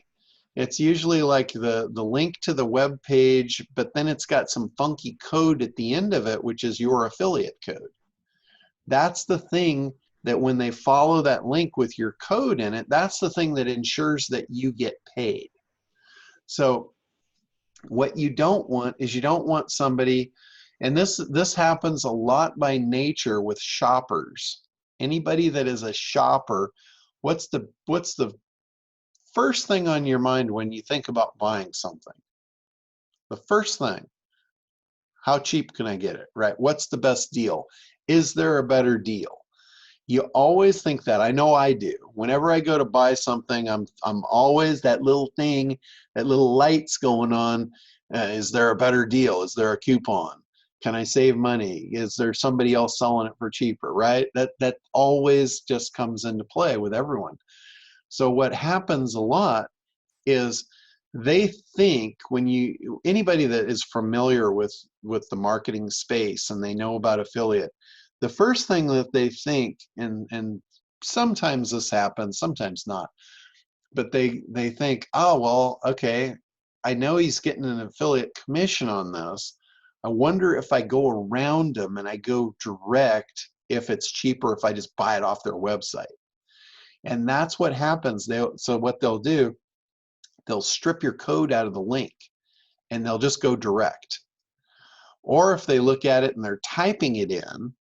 It's usually like the link to the web page, but then it's got some funky code at the end of it, which is your affiliate code. That's the thing that when they follow that link with your code in it, that's the thing that ensures that you get paid. So what you don't want is you don't want somebody, and this happens a lot by nature with shoppers. Anybody that is a shopper, what's the first thing on your mind when you think about buying something? The first thing, how cheap can I get it, right? What's the best deal? Is there a better deal? You always think that. I know I do. Whenever I go to buy something, I'm always that little thing, that little light's going on. Is there a better deal? Is there a coupon? Can I save money? Is there somebody else selling it for cheaper, right? That always just comes into play with everyone. So what happens a lot is they think anybody that is familiar with the marketing space and they know about affiliate, the first thing that they think, and sometimes this happens, sometimes not, but they think, oh, well, okay, I know he's getting an affiliate commission on this. I wonder if I go around him and I go direct, if it's cheaper if I just buy it off their website. And that's what happens. So what they'll do, they'll strip your code out of the link and they'll just go direct. Or if they look at it and they're typing it in,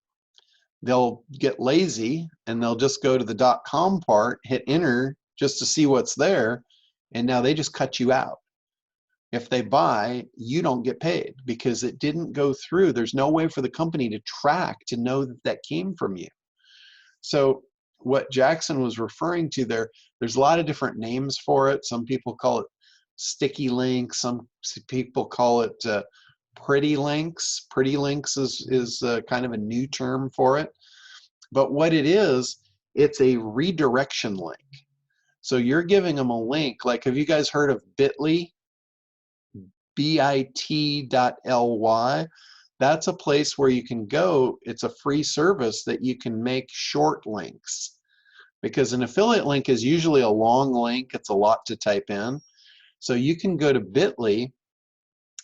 they'll get lazy and they'll just go to the .com part, hit enter just to see what's there, and now they just cut you out. If they buy, you don't get paid because it didn't go through. There's no way for the company to track to know that that came from you. So what Jackson was referring to there, there's a lot of different names for it. Some people call it sticky links. Some people call it pretty links. Pretty links is kind of a new term for it. But what it is, it's a redirection link. So you're giving them a link. Like, have you guys heard of Bitly? bit.ly. That's a place where you can go. It's a free service that you can make short links, because an affiliate link is usually a long link. It's a lot to type in. So you can go to Bitly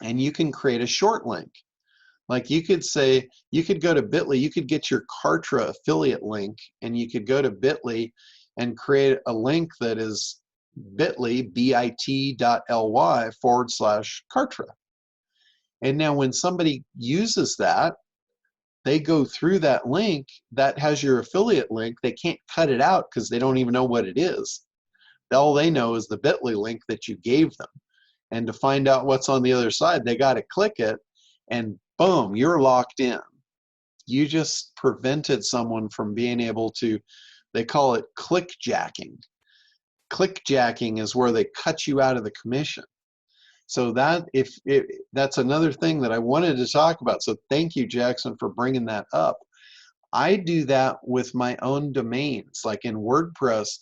and you can create a short link. Like you could say, you could go to Bitly, you could get your Kartra affiliate link and you could go to Bitly and create a link that is bit.ly, bit.ly/Kartra. And now when somebody uses that, they go through that link that has your affiliate link. They can't cut it out because they don't even know what it is. All they know is the Bitly link that you gave them. And to find out what's on the other side, they got to click it and boom, you're locked in. You just prevented someone from being able to, they call it click jacking. Click jacking is where they cut you out of the commission. So that's another thing that I wanted to talk about. So thank you, Jackson, for bringing that up. I do that with my own domains. Like in WordPress,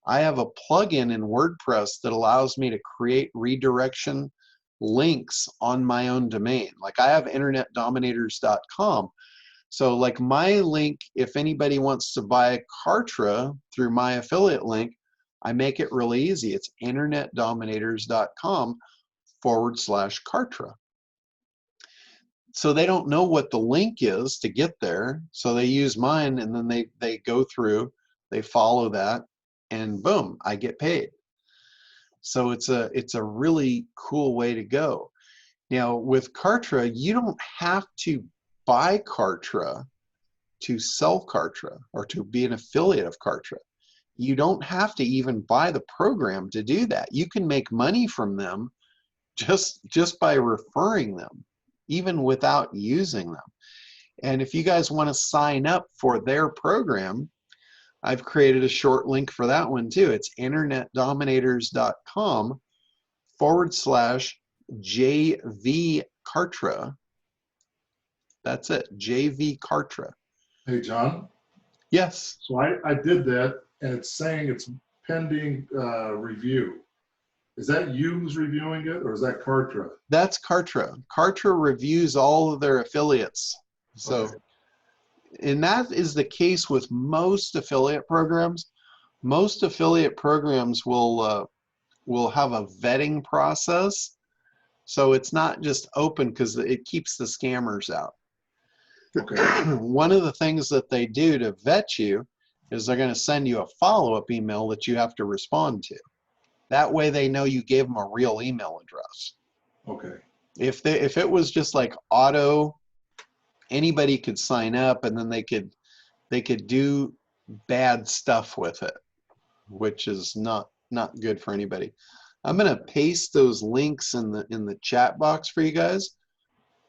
I have a plugin in WordPress that allows me to create redirection links on my own domain. Like I have internetdominators.com. So like my link, if anybody wants to buy Kartra through my affiliate link, I make it really easy. It's internetdominators.com/Kartra. So they don't know what the link is to get there. So they use mine and then they go through, they follow that, and boom, I get paid. So it's a really cool way to go. Now with Kartra, you don't have to buy Kartra to sell Kartra or to be an affiliate of Kartra. You don't have to even buy the program to do that. You can make money from them just by referring them, even without using them. And if you guys want to sign up for their program, I've created a short link for that one too. It's internetdominators.com/JV Kartra. That's it, JV Kartra. Hey, John. Yes. So I did that, and it's saying it's pending review. Is that you who's reviewing it, or is that Kartra? That's Kartra. Kartra reviews all of their affiliates. So Okay. And that is the case with most affiliate programs. Most affiliate programs will have a vetting process. So it's not just open because it keeps the scammers out. Okay. One of the things that they do to vet you is they're going to send you a follow-up email that you have to respond to. That way they know you gave them a real email address. Okay. If it was just like auto, anybody could sign up and then they could do bad stuff with it, which is not good for anybody. I'm going to paste those links in the chat box for you guys.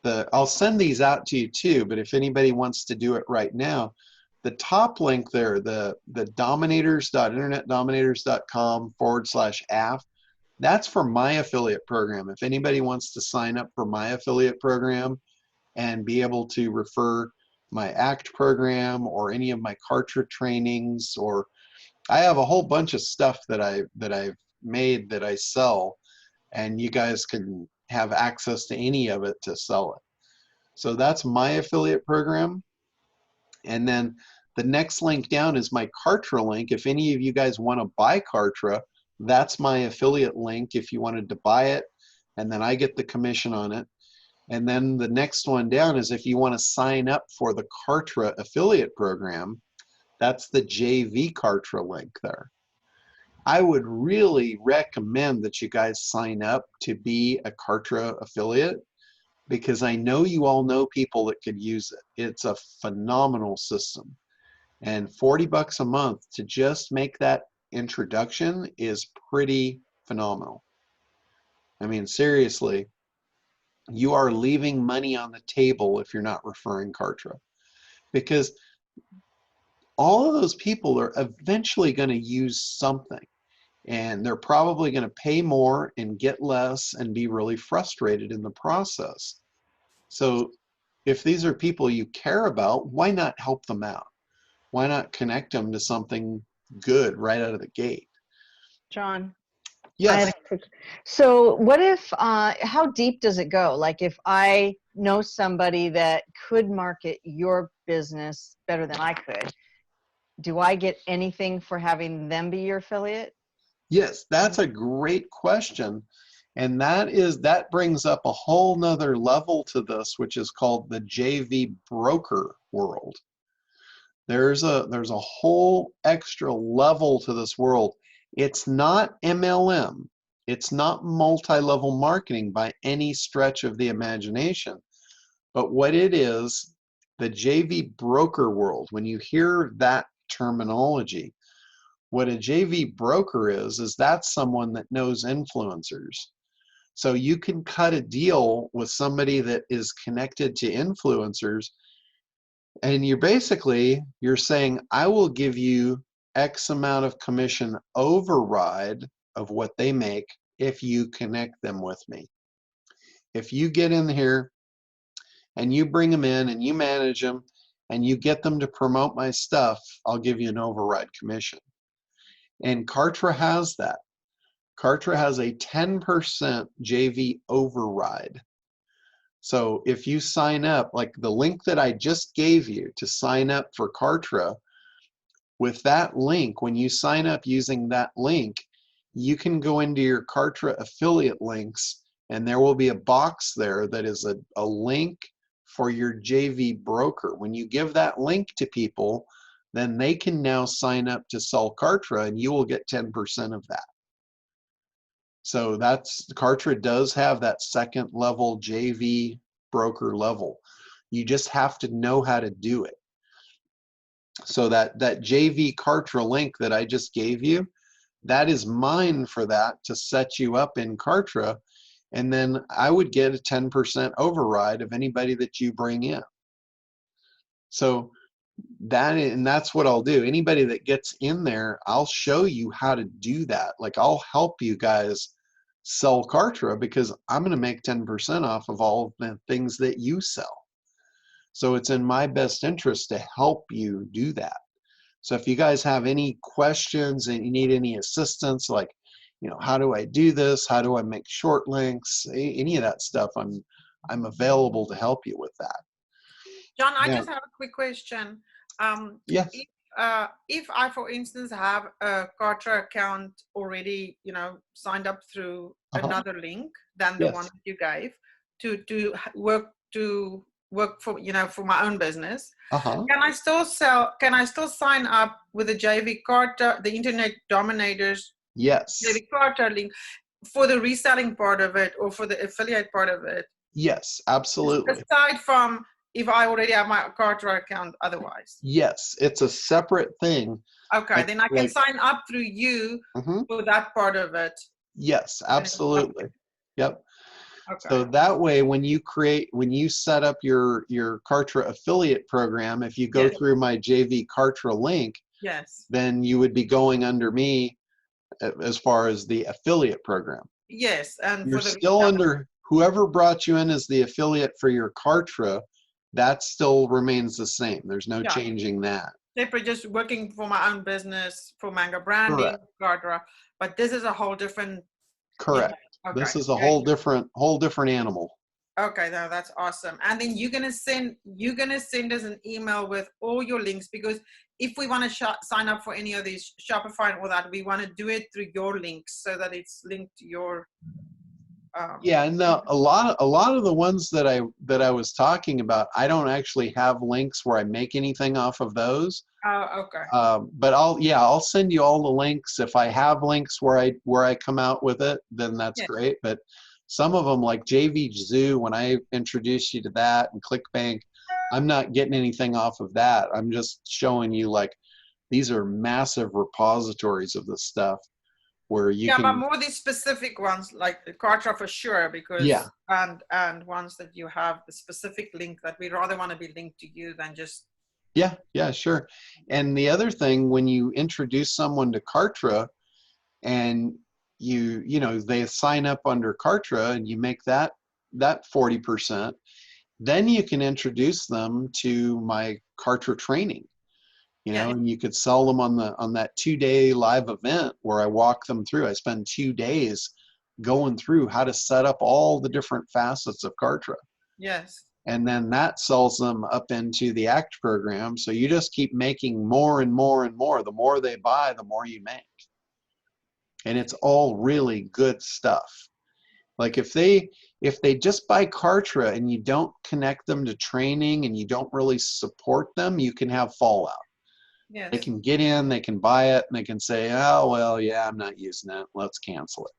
I'll send these out to you too, but if anybody wants to do it right now, the top link there, the dominators.internetdominators.com/aff, that's for my affiliate program. If anybody wants to sign up for my affiliate program and be able to refer my ACT program or any of my Kartra trainings, or I have a whole bunch of stuff that I've made that I sell, and you guys can have access to any of it to sell it. So that's my affiliate program. And then the next link down is my Kartra link. If any of you guys want to buy Kartra, that's my affiliate link if you wanted to buy it, and then I get the commission on it. And then the next one down is if you want to sign up for the Kartra affiliate program, that's the JV Kartra link there. I would really recommend that you guys sign up to be a Kartra affiliate, because I know you all know people that could use it. It's a phenomenal system. And $40 a month to just make that introduction is pretty phenomenal. I mean, seriously, you are leaving money on the table if you're not referring Kartra, because all of those people are eventually going to use something, and they're probably going to pay more and get less and be really frustrated in the process. So if these are people you care about, why not help them out? Why not connect them to something good right out of the gate? John, Yes. so what if, how deep does it go? Like if I know somebody that could market your business better than I could, do I get anything for having them be your affiliate? Yes, that's a great question. And that brings up a whole nother level to this, which is called the JV broker world. There's a whole extra level to this world. It's not MLM. It's not multi-level marketing by any stretch of the imagination. But what it is, the JV broker world, when you hear that terminology, what a JV broker is that's someone that knows influencers. So you can cut a deal with somebody that is connected to influencers, and you're saying, I will give you X amount of commission override of what they make if you connect them with me. If you get in here and you bring them in and you manage them and you get them to promote my stuff, I'll give you an override commission. And Kartra has that. Kartra has a 10% JV override. So if you sign up, like the link that I just gave you to sign up for Kartra, with that link, when you sign up using that link, you can go into your Kartra affiliate links, and there will be a box there that is a link for your JV broker. When you give that link to people, then they can now sign up to sell Kartra, and you will get 10% of that. So Kartra does have that second level JV broker level. You just have to know how to do it. So that JV Kartra link that I just gave you, that is mine for that to set you up in Kartra, and then I would get a 10% override of anybody that you bring in. So that's what I'll do. Anybody that gets in there, I'll show you how to do that. Like I'll help you guys sell Kartra, because I'm going to make 10% off of all of the things that you sell. So it's in my best interest to help you do that. So if you guys have any questions and you need any assistance, like, how do I do this? How do I make short links? Any of that stuff, I'm available to help you with that. John, I Yeah. just have a quick question. Yes. If I, for instance, have a Kartra account already, signed up through another link than the Yes. one that you gave to work for, for my own business, can I still sign up with the JV Kartra, the Internet Dominators Yes. JV Kartra link for the reselling part of it or for the affiliate part of it? Yes, absolutely. Aside from if I already have my Kartra account otherwise. Yes, it's a separate thing. Okay, then I can sign up through you for that part of it. Yes, absolutely. Yep. Okay. So that way, when you set up your Kartra affiliate program, if you go through my JV Kartra link, yes, then you would be going under me as far as the affiliate program. Yes, and you're still under whoever brought you in as the affiliate for your Kartra. That still remains the same. There's no changing that. Separate, just working for my own business for Mango Branding, Kartra, but this is a whole different. Correct. This is a whole different animal. Okay, no, that's awesome. And then you're gonna send us an email with all your links, because if we want to sign up for any of these Shopify and all that, we want to do it through your links so that it's linked to your. Yeah, no, a lot of the ones that I was talking about, I don't actually have links where I make anything off of those. Oh, okay. But I'll send you all the links. If I have links where I come out with it, then that's great. But some of them, like JV Zoo, when I introduce you to that, and ClickBank, I'm not getting anything off of that. I'm just showing you, like, these are massive repositories of this stuff where you can. But more these specific ones, like the Kartra for sure, because and ones that you have the specific link that we rather want to be linked to you than just. Yeah, sure. And the other thing, when you introduce someone to Kartra and they sign up under Kartra and you make that 40%, then you can introduce them to my Kartra training, and you could sell them on that 2-day live event where I walk them through. I spend 2 days going through how to set up all the different facets of Kartra. Yes. And then that sells them up into the ACT program. So you just keep making more and more and more. The more they buy, the more you make. And it's all really good stuff. Like if they just buy Kartra and you don't connect them to training and you don't really support them, you can have fallout. Yes. They can get in, they can buy it, and they can say, oh, well, yeah, I'm not using it. Let's cancel it.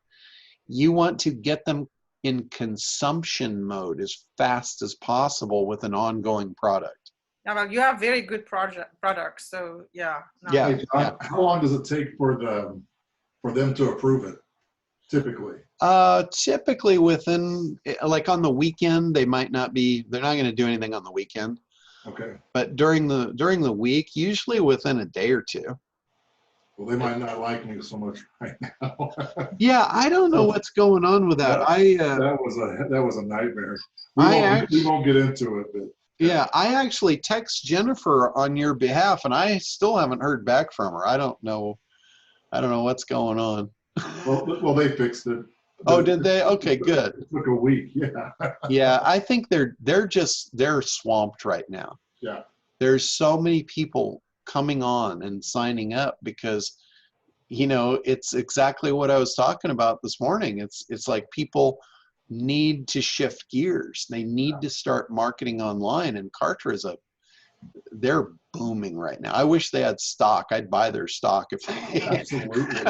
You want to get them in consumption mode as fast as possible with an ongoing product. Yeah, well, you have very good products, so yeah. No. Yeah. Hey, John, how long does it take for them to approve it, typically? Typically within, like on the weekend, they're not going to do anything on the weekend. Okay. But during the week, usually within a day or two. Well, they might not like me so much right now. Yeah, I don't know what's going on with that. That was a nightmare. We won't get into it, but yeah, I actually text Jennifer on your behalf, and I still haven't heard back from her. I don't know what's going on. Well, they fixed it. Oh, did they? Okay, good. It took a week. Yeah. Yeah, I think they're swamped right now. Yeah. There's so many people coming on and signing up because, it's exactly what I was talking about this morning. It's like people need to shift gears. They need to start marketing online, and Kartra they're booming right now. I wish they had stock. I'd buy their stock if they Absolutely.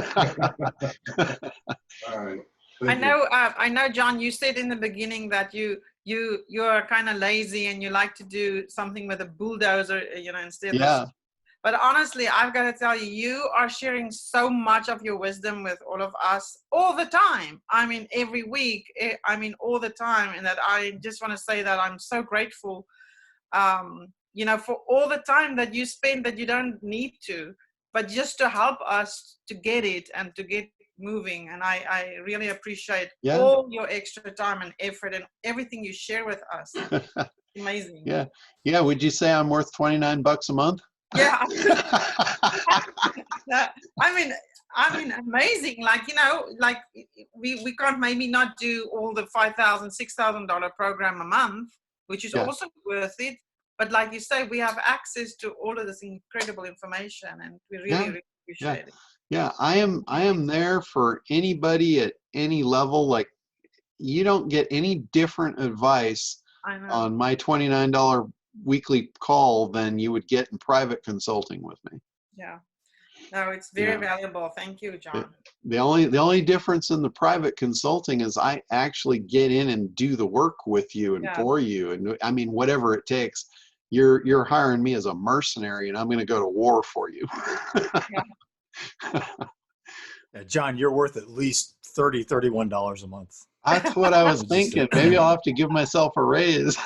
All right. I know, John, you said in the beginning that you're kind of lazy and you like to do something with a bulldozer, instead of. But honestly, I've got to tell you, you are sharing so much of your wisdom with all of us all the time. I mean, every week, all the time. And that I just want to say that I'm so grateful, for all the time that you spend that you don't need to, but just to help us to get it and to get moving. And I really appreciate all your extra time and effort and everything you share with us. Amazing. Yeah. Would you say I'm worth $29 a month? Yeah. I mean, amazing. Like, we can't maybe not do all the $5,000, $6,000 program a month, which is also worth it. But like you say, we have access to all of this incredible information, and we really, Yeah, really yeah, appreciate it. yeah. I am there for anybody at any level. Like, you don't get any different advice I know. on my $29 weekly call than you would get in private consulting with me. Yeah. No, it's very valuable. Thank you, John. The only difference in the private consulting is I actually get in and do the work with you and for you, and I mean, whatever it takes. You're hiring me as a mercenary, and I'm going to go to war for you. John, you're worth at least $31 a month. That's what I was thinking. Maybe I'll have to give myself a raise.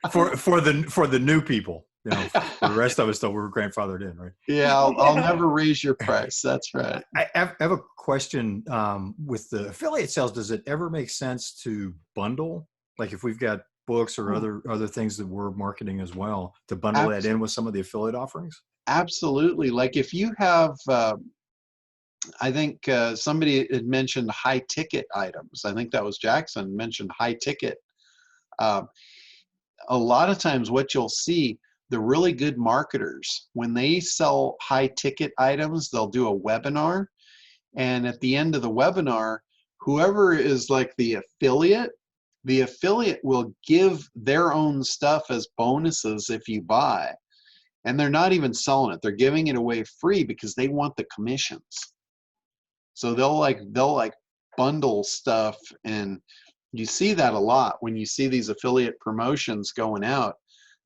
for the new people. You know, for the rest of us, though, we're grandfathered in, right? Yeah, I'll never raise your price. That's right. I have a question with the affiliate sales. Does it ever make sense to bundle? Like if we've got books or other things that we're marketing as well, to bundle that in with some of the affiliate offerings? Absolutely. Like if you have, I think somebody had mentioned high ticket items. I think that was Jackson mentioned high ticket. A lot of times what you'll see, the really good marketers, when they sell high ticket items, they'll do a webinar. And at the end of the webinar, whoever is like the affiliate will give their own stuff as bonuses if you buy. And they're not even selling it. They're giving it away free because they want the commissions. So they'll like bundle stuff, and you see that a lot when you see these affiliate promotions going out.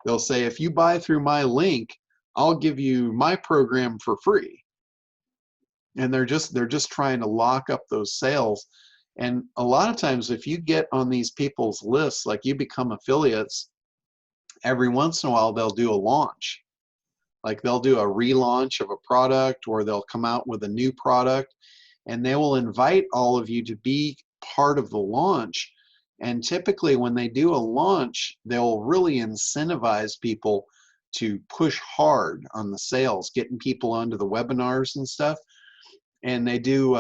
They'll say, if you buy through my link, I'll give you my program for free. And they're just trying to lock up those sales. And a lot of times if you get on these people's lists, like you become affiliates, every once in a while they'll do a launch. Like they'll do a relaunch of a product, or they'll come out with a new product, and they will invite all of you to be part of the launch. And typically when they do a launch, they'll really incentivize people to push hard on the sales, getting people onto the webinars and stuff. And they do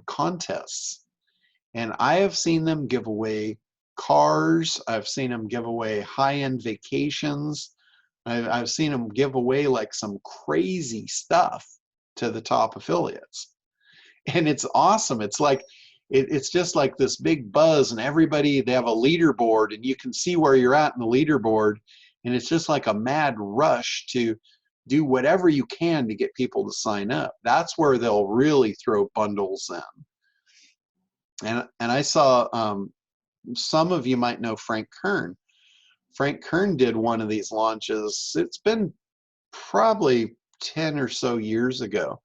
contests. And I have seen them give away cars. I've seen them give away high-end vacations. I've seen them give away like some crazy stuff to the top affiliates. And it's awesome. It's like, it's just like this big buzz, and everybody, they have a leaderboard, and you can see where you're at in the leaderboard. And it's just like a mad rush to do whatever you can to get people to sign up. That's where they'll really throw bundles in. And I saw, some of you might know Frank Kern. Frank Kern did one of these launches. It's been probably 10 or so years ago.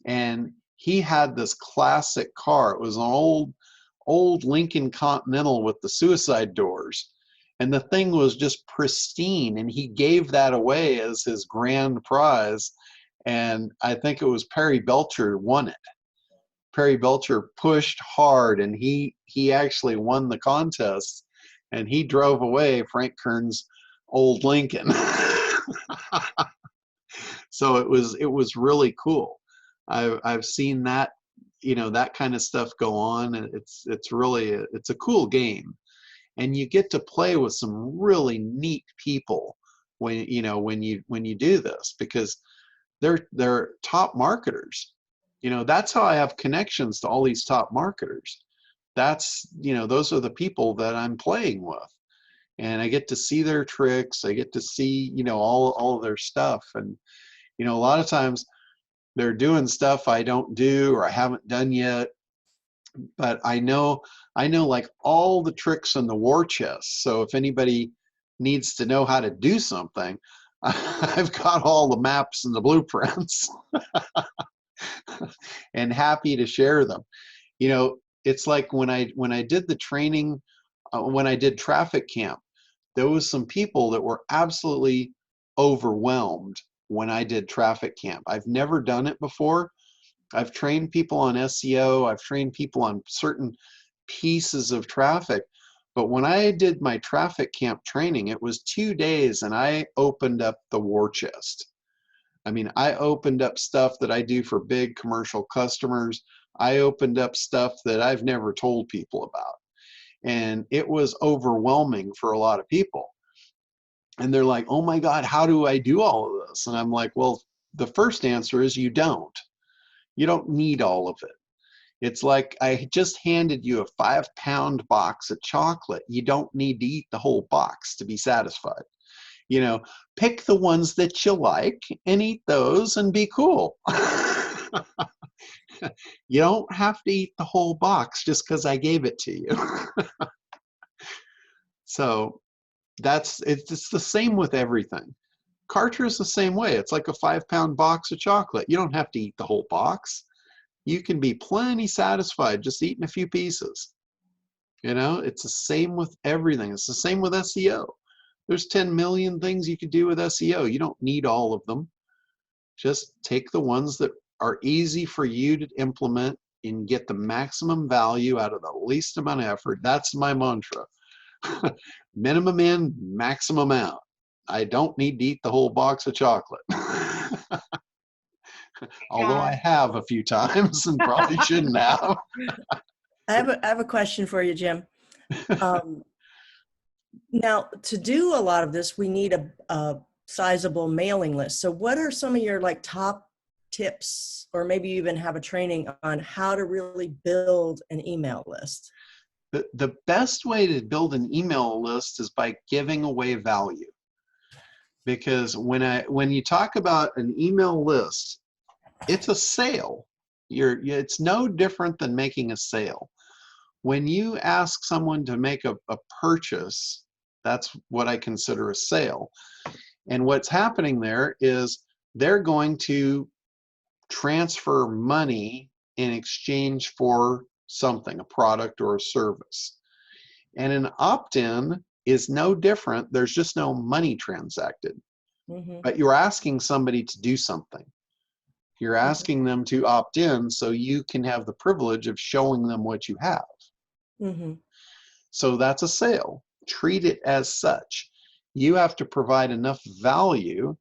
And he had this classic car. It was an old Lincoln Continental with the suicide doors. And the thing was just pristine. And he gave that away as his grand prize. And I think it was Perry Belcher won it. Perry Belcher pushed hard, and he actually won the contest. And he drove away Frank Kern's old Lincoln. So it was really cool. I've seen that, that kind of stuff go on, and it's really it's a cool game, and you get to play with some really neat people when you do this, because they're top marketers. That's how I have connections to all these top marketers. That's those are the people that I'm playing with, and I get to see their tricks. I get to see all of their stuff, and a lot of times they're doing stuff I don't do or I haven't done yet, but I know like all the tricks in the war chest. So if anybody needs to know how to do something, I've got all the maps and the blueprints and happy to share them. It's like when I did the training, when I did traffic camp, there was some people that were absolutely overwhelmed when I did traffic camp. I've never done it before. I've trained people on SEO. I've trained people on certain pieces of traffic. But when I did my traffic camp training, it was 2 days, and I opened up the war chest. I mean, I opened up stuff that I do for big commercial customers. I opened up stuff that I've never told people about. And it was overwhelming for a lot of people. And they're like, oh my God, how do I do all of this? And I'm like, well, the first answer is you don't. You don't need all of it. It's like I just handed you a 5-pound box of chocolate. You don't need to eat the whole box to be satisfied. You know, pick the ones that you like and eat those and be cool. You don't have to eat the whole box just because I gave it to you. So it's the same with everything. Kartra is the same way. It's like a 5-pound box of chocolate. You don't have to eat the whole box. You can be plenty satisfied just eating a few pieces. You know, it's the same with everything. It's the same with SEO. There's 10 million things you could do with SEO. You don't need all of them. Just take the ones that are easy for you to implement and get the maximum value out of the least amount of effort. That's my mantra. Minimum in, maximum out. I don't need to eat the whole box of chocolate. Although I have a few times and probably shouldn't have. I have a question for you, Jim. Now, to do a lot of this, we need a sizable mailing list. So what are some of your like top tips, or maybe you even have a training on how to really build an email list? The best way to build an email list is by giving away value. Because when you talk about an email list, it's a sale. It's no different than making a sale. When you ask someone to make a purchase, that's what I consider a sale. And what's happening there is they're going to transfer money in exchange for something, a product or a service. And an opt-in is no different. There's just no money transacted. Mm-hmm. But you're asking somebody to do something. You're asking them to opt in so you can have the privilege of showing them what you have. Mm-hmm. So that's a sale. Treat it as such. You have to provide enough value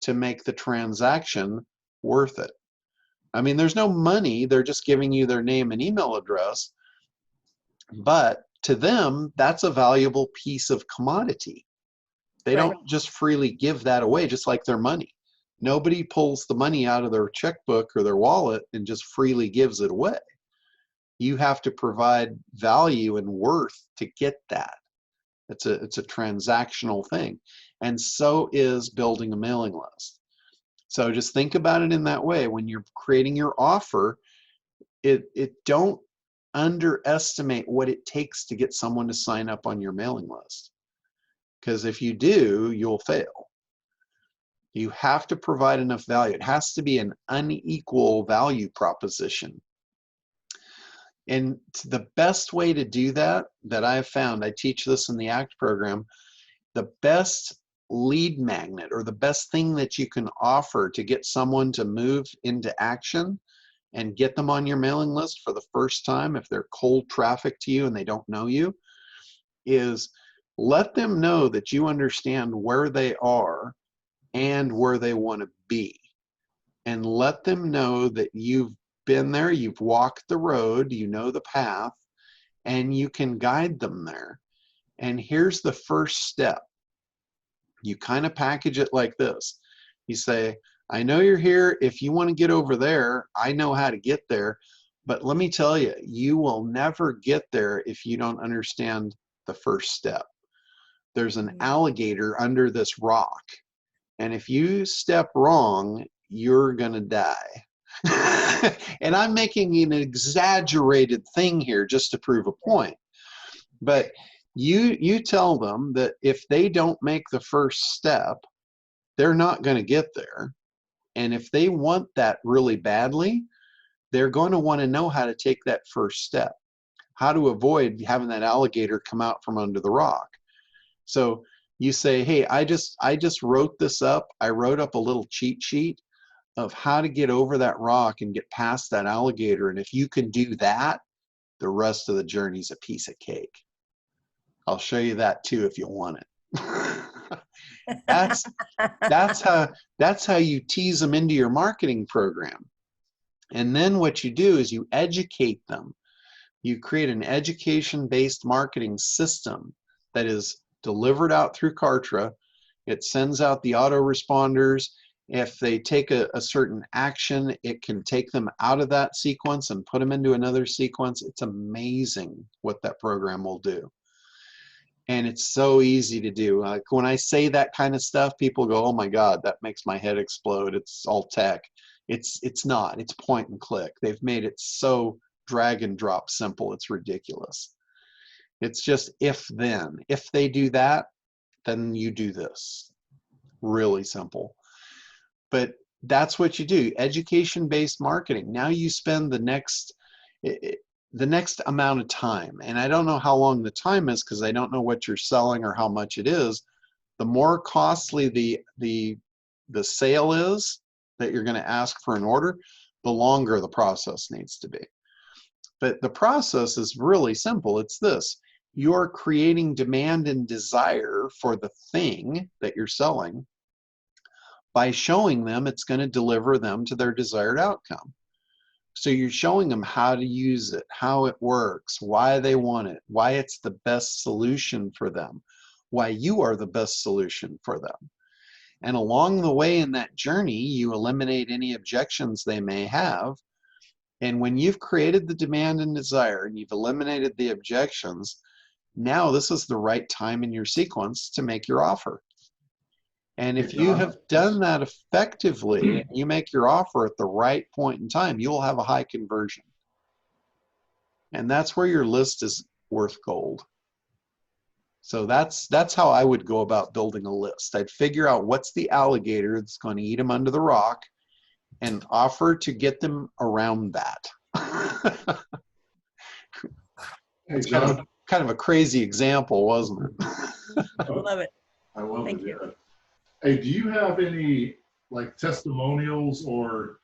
to make the transaction worth it. I mean, there's no money. They're just giving you their name and email address. But to them, that's a valuable piece of commodity. They Right. don't just freely give that away, just like their money. Nobody pulls the money out of their checkbook or their wallet and just freely gives it away. You have to provide value and worth to get that. It's a transactional thing. And so is building a mailing list. So just think about it in that way. When you're creating your offer, it don't underestimate what it takes to get someone to sign up on your mailing list. Because if you do, you'll fail. You have to provide enough value. It has to be an unequal value proposition. And the best way to do that I've found, I teach this in the ACT program, the best lead magnet or the best thing that you can offer to get someone to move into action and get them on your mailing list for the first time, if they're cold traffic to you and they don't know you, is let them know that you understand where they are and where they want to be. And let them know that you've been there, you've walked the road, you know the path, and you can guide them there. And here's the first step. You kind of package it like this. You say, I know you're here. If you want to get over there, I know how to get there. But let me tell you, you will never get there if you don't understand the first step. There's an alligator under this rock. And if you step wrong, you're going to die. And I'm making an exaggerated thing here just to prove a point. But you tell them that if they don't make the first step, they're not going to get there. And if they want that really badly, they're going to want to know how to take that first step, how to avoid having that alligator come out from under the rock. So you say, hey, I just wrote this up. I wrote up a little cheat sheet of how to get over that rock and get past that alligator. And if you can do that, the rest of the journey's a piece of cake. I'll show you that too if you want it. That's how you tease them into your marketing program. And then what you do is you educate them. You create an education-based marketing system that is delivered out through Kartra. It sends out the autoresponders. If they take a certain action, it can take them out of that sequence and put them into another sequence. It's amazing what that program will do. And it's so easy to do. Like when I say that kind of stuff, people go, oh my God, that makes my head explode. It's all tech. It's not. It's point and click. They've made it so drag and drop simple. It's ridiculous. It's just if then. If they do that, then you do this. Really simple. But that's what you do. Education-based marketing. Now you spend the next amount of time, and I don't know how long the time is because I don't know what you're selling or how much it is. The more costly the sale is that you're going to ask for an order, the longer the process needs to be. But the process is really simple. It's this: you're creating demand and desire for the thing that you're selling by showing them it's going to deliver them to their desired outcome. So you're showing them how to use it, how it works, why they want it, why it's the best solution for them, why you are the best solution for them. And along the way in that journey, you eliminate any objections they may have. And when you've created the demand and desire and you've eliminated the objections, now this is the right time in your sequence to make your offer. And if you have done that effectively, and you make your offer at the right point in time, you'll have a high conversion. And that's where your list is worth gold. So that's how I would go about building a list. I'd figure out what's the alligator that's going to eat them under the rock and offer to get them around that. Hey, John. Kind of a crazy example, wasn't it? I love it. I love Thank it. you. Yeah. Hey, do you have any like testimonials or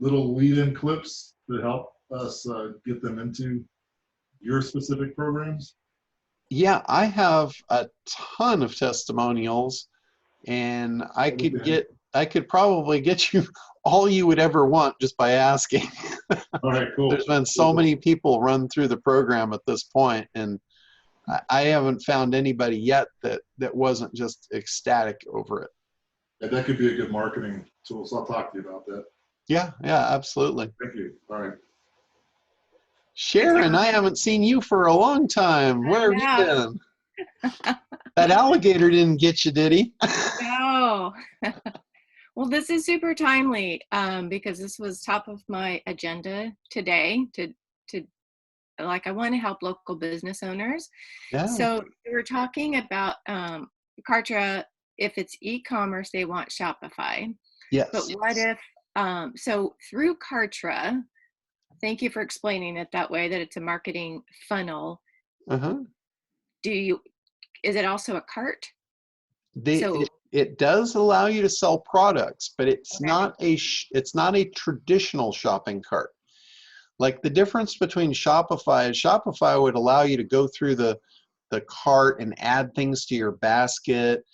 little lead-in clips to help us get them into your specific programs? Yeah, I have a ton of testimonials, and I could probably get you all you would ever want just by asking. All right, cool. There's been so many people run through the program at this point, and I haven't found anybody yet that wasn't just ecstatic over it. Yeah, that could be a good marketing tool, so I'll talk to you about that. Yeah, absolutely. Thank you. All right. Sharon, I haven't seen you for a long time. Where have you been? That alligator didn't get you, did he? No. Well, this is super timely because this was top of my agenda today to like, I want to help local business owners. Yeah. So we were talking about Kartra. If it's e-commerce, they want Shopify. Yes. But what if, so through Kartra, thank you for explaining it that way, that it's a marketing funnel. Uh-huh. Is it also a cart? It does allow you to sell products, but it's Okay. not a traditional shopping cart. Like the difference between Shopify would allow you to go through the cart and add things to your basket,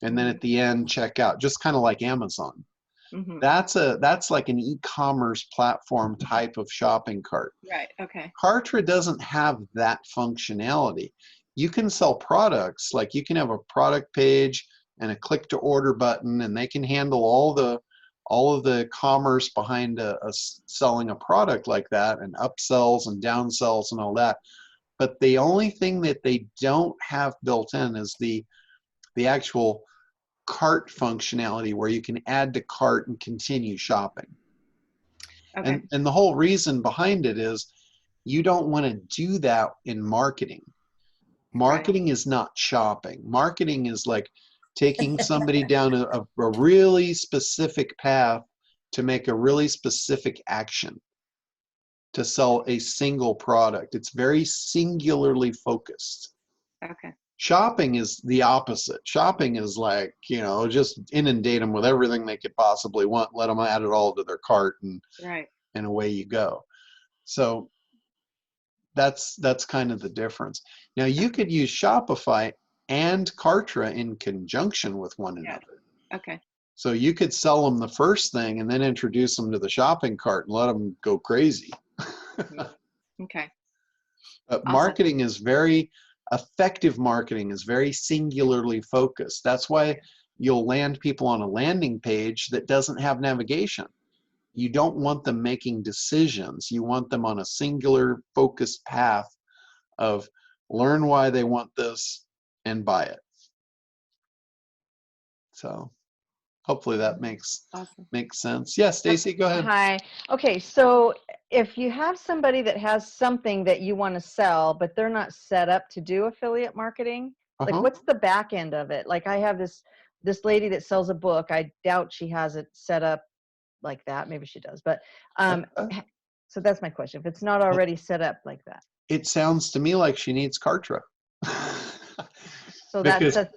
and then at the end check out, just kind of like Amazon. Mm-hmm. That's like an e-commerce platform type of shopping cart. Right. Okay. Kartra doesn't have that functionality. You can sell products, like you can have a product page and a click to order button, and they can handle all of the commerce behind selling a product like that, and upsells and downsells and all that. But the only thing that they don't have built in is the actual cart functionality where you can add to cart and continue shopping. Okay. And the whole reason behind it is you don't want to do that in marketing. Marketing is not shopping. Marketing is like taking somebody down a really specific path to make a really specific action to sell a single product. It's very singularly focused. Okay. Shopping is the opposite. Shopping is like, just inundate them with everything they could possibly want, let them add it all to their cart, and Right. and away you go. So that's kind of the difference. Now you could use Shopify and Kartra in conjunction with one another. Okay. So you could sell them the first thing and then introduce them to the shopping cart and let them go crazy. Okay. But Awesome. marketing is very effective. Marketing is very singularly focused. That's why you'll land people on a landing page that doesn't have navigation. You don't want them making decisions. You want them on a singular focused path of learn why they want this and buy it. So hopefully that makes sense. Yeah, Stacy, go ahead. Hi. Okay, so if you have somebody that has something that you want to sell, but they're not set up to do affiliate marketing, like what's the back end of it? Like I have this lady that sells a book. I doubt she has it set up like that. Maybe she does, but so that's my question. If it's not already set up like that. It sounds to me like she needs Kartra. So because that's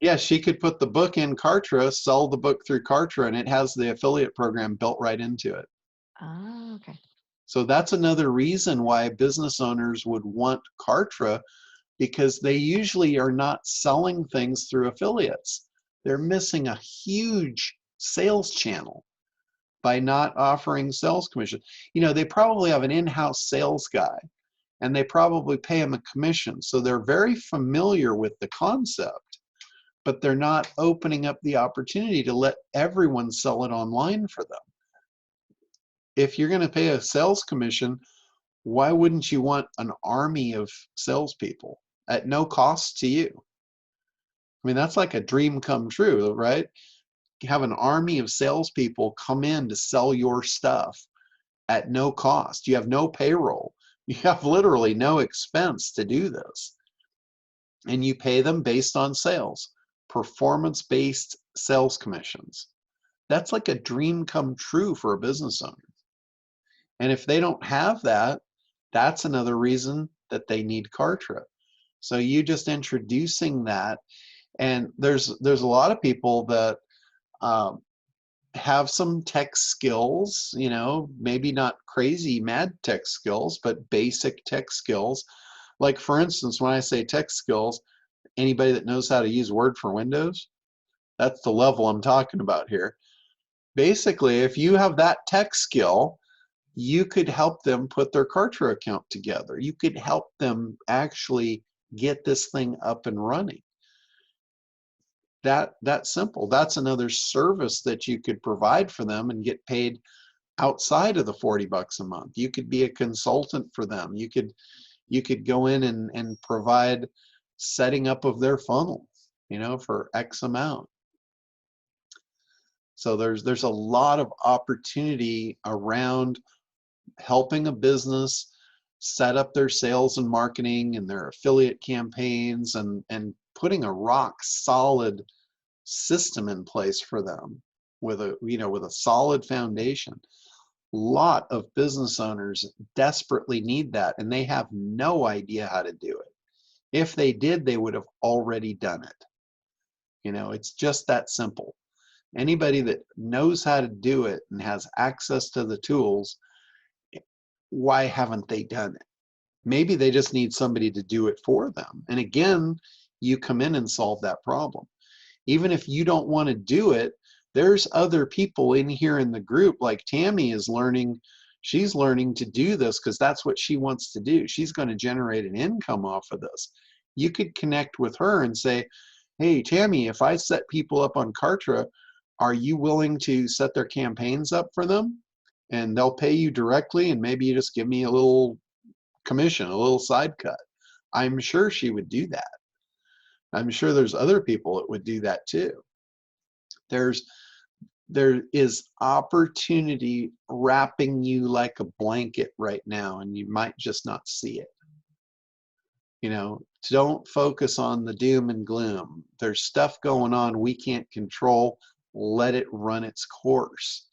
yeah, she could put the book in Kartra, sell the book through Kartra, and it has the affiliate program built right into it. Oh, okay. So that's another reason why business owners would want Kartra, because they usually are not selling things through affiliates. They're missing a huge sales channel by not offering sales commission. You know, they probably have an in-house sales guy, and they probably pay him a commission. So they're very familiar with the concept, but they're not opening up the opportunity to let everyone sell it online for them. If you're going to pay a sales commission, why wouldn't you want an army of salespeople at no cost to you? I mean, that's like a dream come true, right? You have an army of salespeople come in to sell your stuff at no cost. You have no payroll. You have literally no expense to do this. And you pay them based on sales, performance-based sales commissions. That's like a dream come true for a business owner. And if they don't have that, that's another reason that they need Kartra. So you just introducing that, and there's a lot of people that have some tech skills, you know, maybe not crazy mad tech skills, but basic tech skills. Like for instance, when I say tech skills, anybody that knows how to use Word for Windows, that's the level I'm talking about here. Basically, if you have that tech skill, you could help them put their Kartra account together. You could help them actually get this thing up and running. That's simple. That's another service that you could provide for them and get paid outside of the $40 a month. You could be a consultant for them. You could go in and provide setting up of their funnel, you know, for X amount. So there's a lot of opportunity around helping a business set up their sales and marketing and their affiliate campaigns and putting a rock solid system in place for them with a solid foundation. A lot of business owners desperately need that, and they have no idea how to do it. If they did, they would have already done it. You know, it's just that simple. Anybody that knows how to do it and has access to the tools, why haven't they done it? Maybe they just need somebody to do it for them. And again, you come in and solve that problem. Even if you don't want to do it, there's other people in here in the group, like Tammy is learning, she's learning to do this because that's what she wants to do. She's going to generate an income off of this. You could connect with her and say, hey, Tammy, if I set people up on Kartra, are you willing to set their campaigns up for them? And they'll pay you directly, and maybe you just give me a little commission, a little side cut. I'm sure she would do that. I'm sure there's other people that would do that too. There is opportunity wrapping you like a blanket right now, and you might just not see it. You know, don't focus on the doom and gloom. There's stuff going on we can't control. Let it run its course.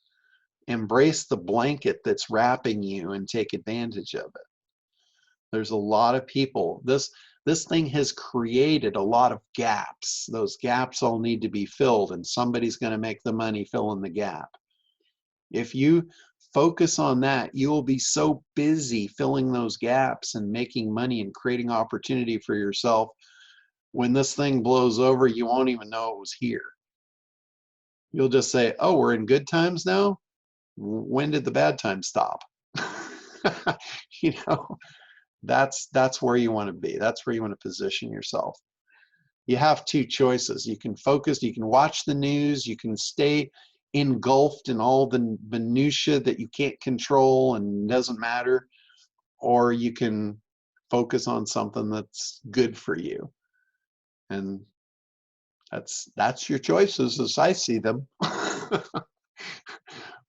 Embrace the blanket that's wrapping you and take advantage of it. There's a lot of people. This thing has created a lot of gaps. Those gaps all need to be filled, and somebody's going to make the money filling the gap. If you focus on that, you will be so busy filling those gaps and making money and creating opportunity for yourself. When this thing blows over, you won't even know it was here. You'll just say, oh, we're in good times now? When did the bad times stop? You know, that's where you want to be. That's where you want to position yourself. you have two choices. You can focus, you can watch the news, you can stay engulfed in all the minutia that you can't control and doesn't matter, or you can focus on something that's good for you. And that's your choices as I see them.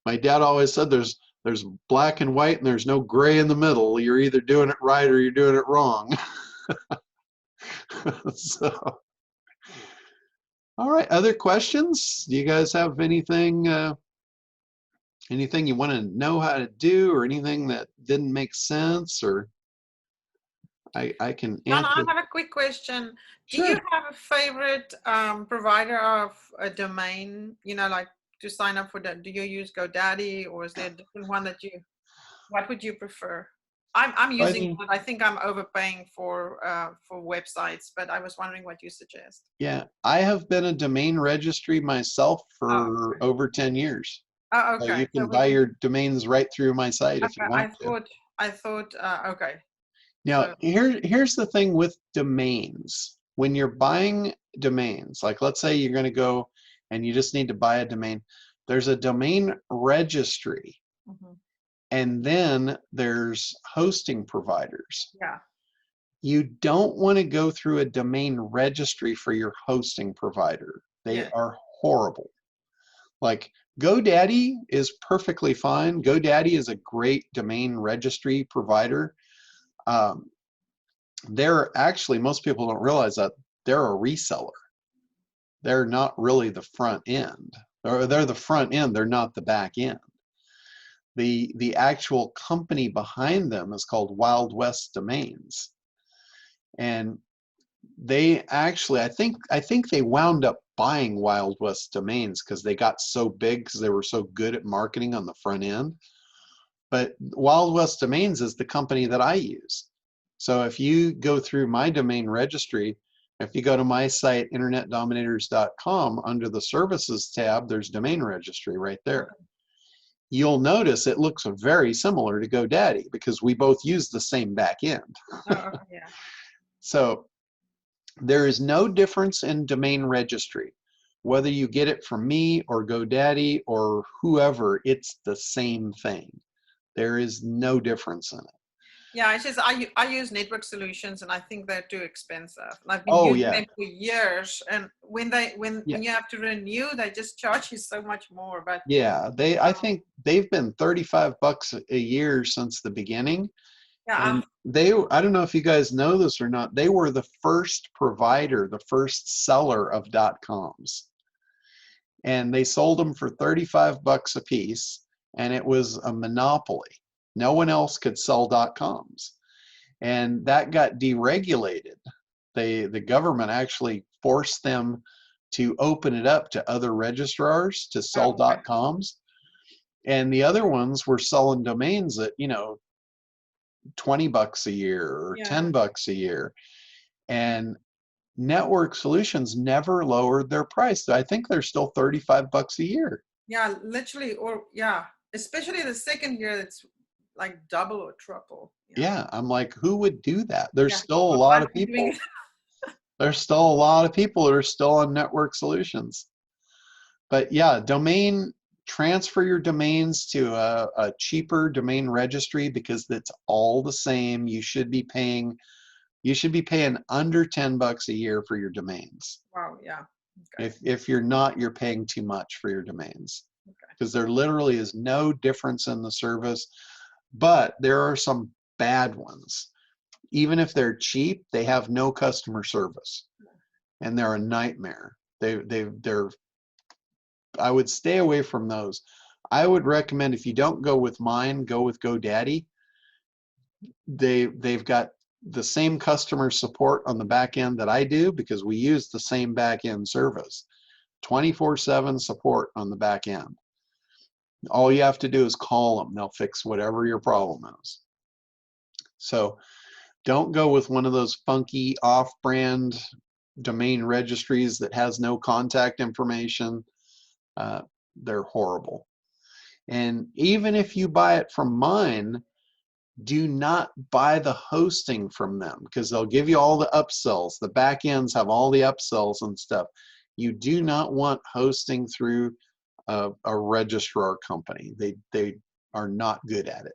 My dad always said there's black and white and there's no gray in the middle. You're either doing it right or you're doing it wrong. So, all right, other questions? Do you guys have anything anything you want to know how to do, or anything that didn't make sense, or I can John, answer? I have a quick question. Do Sure. you have a favorite provider of a domain, like to sign up for that? Do you use GoDaddy, or is there a different one that what would you prefer? I'm using one. I think I'm overpaying for websites, but I was wondering what you suggest. Yeah, I have been a domain registry myself for over 10 years. Oh, So okay. you can buy your domains right through my site if you want to. I thought, okay. Now, So, here's the thing with domains. When you're buying domains, like let's say you're going to go and you just need to buy a domain, there's a domain registry. And then there's hosting providers. yeah. You don't want to go through a domain registry for your hosting provider. They are horrible. Like GoDaddy is perfectly fine. GoDaddy is a great domain registry provider. They're actually, most people don't realize that they're a reseller. They're not really the front end. Or they're the front end, they're not the back end. The actual company behind them is called Wild West Domains. And they actually, I think they wound up buying Wild West Domains because they got so big, because they were so good at marketing on the front end. But Wild West Domains is the company that I use. So if you go through my domain registry, if you go to my site, internetdominators.com, under the services tab, there's domain registry right there. You'll notice it looks very similar to GoDaddy because we both use the same back end. Oh, yeah. So there is no difference in domain registry. Whether you get it from me or GoDaddy or whoever, it's the same thing. There is no difference in it. Yeah, it's just I use Network Solutions, and I think they're too expensive. And I've been using them for years, and when you have to renew, they just charge you so much more. But yeah, I think they've been $35 a year since the beginning. Yeah. And I don't know if you guys know this or not, they were the first provider, the first seller of .coms. And they sold them for $35 a piece, and it was a monopoly. No one else could sell .coms. And that got deregulated. The government actually forced them to open it up to other registrars to sell .coms. And the other ones were selling domains at, $20 a year or $10 a year. And Network Solutions never lowered their price. I think they're still $35 a year. Yeah, literally, especially the second year, it's like double or triple. Yeah, I'm like, who would do that? There's still a lot of people. There's still a lot of people that are still on Network Solutions. But yeah, transfer your domains to a cheaper domain registry because it's all the same. You should be paying under $10 a year for your domains. Wow, yeah. Okay. If you're not, you're paying too much for your domains. Because there literally is no difference in the service, but there are some bad ones. Even if they're cheap, they have no customer service, and they're a nightmare. I would stay away from those. I would recommend, if you don't go with mine, go with GoDaddy. They've got the same customer support on the back end that I do because we use the same back end service. 24/7 support on the back end. All you have to do is call them. They'll fix whatever your problem is. So don't go with one of those funky off-brand domain registries that has no contact information. They're horrible. And even if you buy it from mine, do not buy the hosting from them, because they'll give you all the upsells. The back ends have all the upsells and stuff. You do not want hosting through a registrar company. They are not good at it.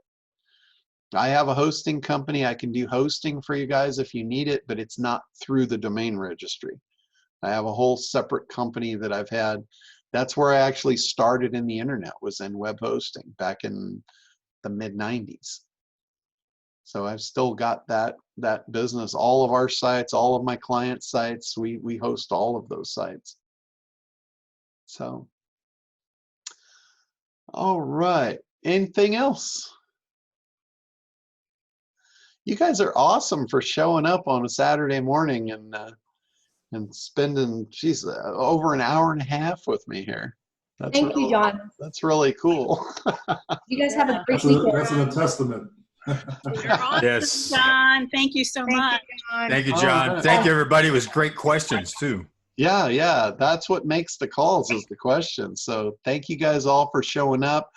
I have a hosting company. I can do hosting for you guys if you need it, but it's not through the domain registry. I have a whole separate company that I've had. That's where I actually started in the internet, was in web hosting back in the mid 90s. So I've still got that business. All of our sites, all of my client sites, we host all of those sites. So, all right. Anything else? You guys are awesome for showing up on a Saturday morning and spending, geez, over an hour and a half with me here. Thank you, John. That's really cool. You guys have a great That's a testament. You're awesome, Yes. John. Thank you so much. Thank you, John. right. Thank you, everybody. It was great questions, too. Yeah. That's what makes the calls, is the questions. So thank you guys all for showing up.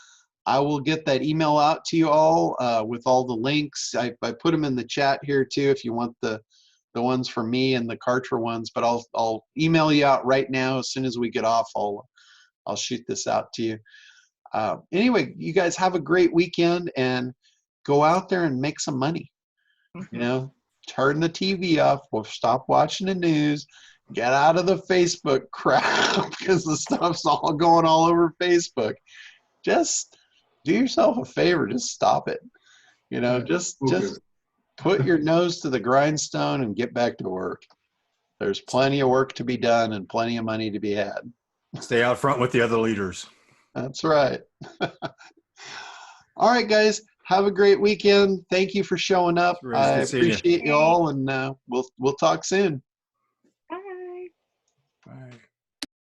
I will get that email out to you all with all the links. I put them in the chat here too, if you want the ones for me and the Kartra ones, but I'll email you out right now. As soon as we get off, I'll shoot this out to you. Anyway, you guys have a great weekend, and go out there and make some money. You know, turn the TV off. We'll stop watching the news. Get out of the Facebook crap, because the stuff's all going all over Facebook. Just do yourself a favor. Just stop it. You know, just put your nose to the grindstone and get back to work. There's plenty of work to be done and plenty of money to be had. Stay out front with the other leaders. That's right. All right, guys. Have a great weekend. Thank you for showing up. I appreciate you all, and we'll talk soon.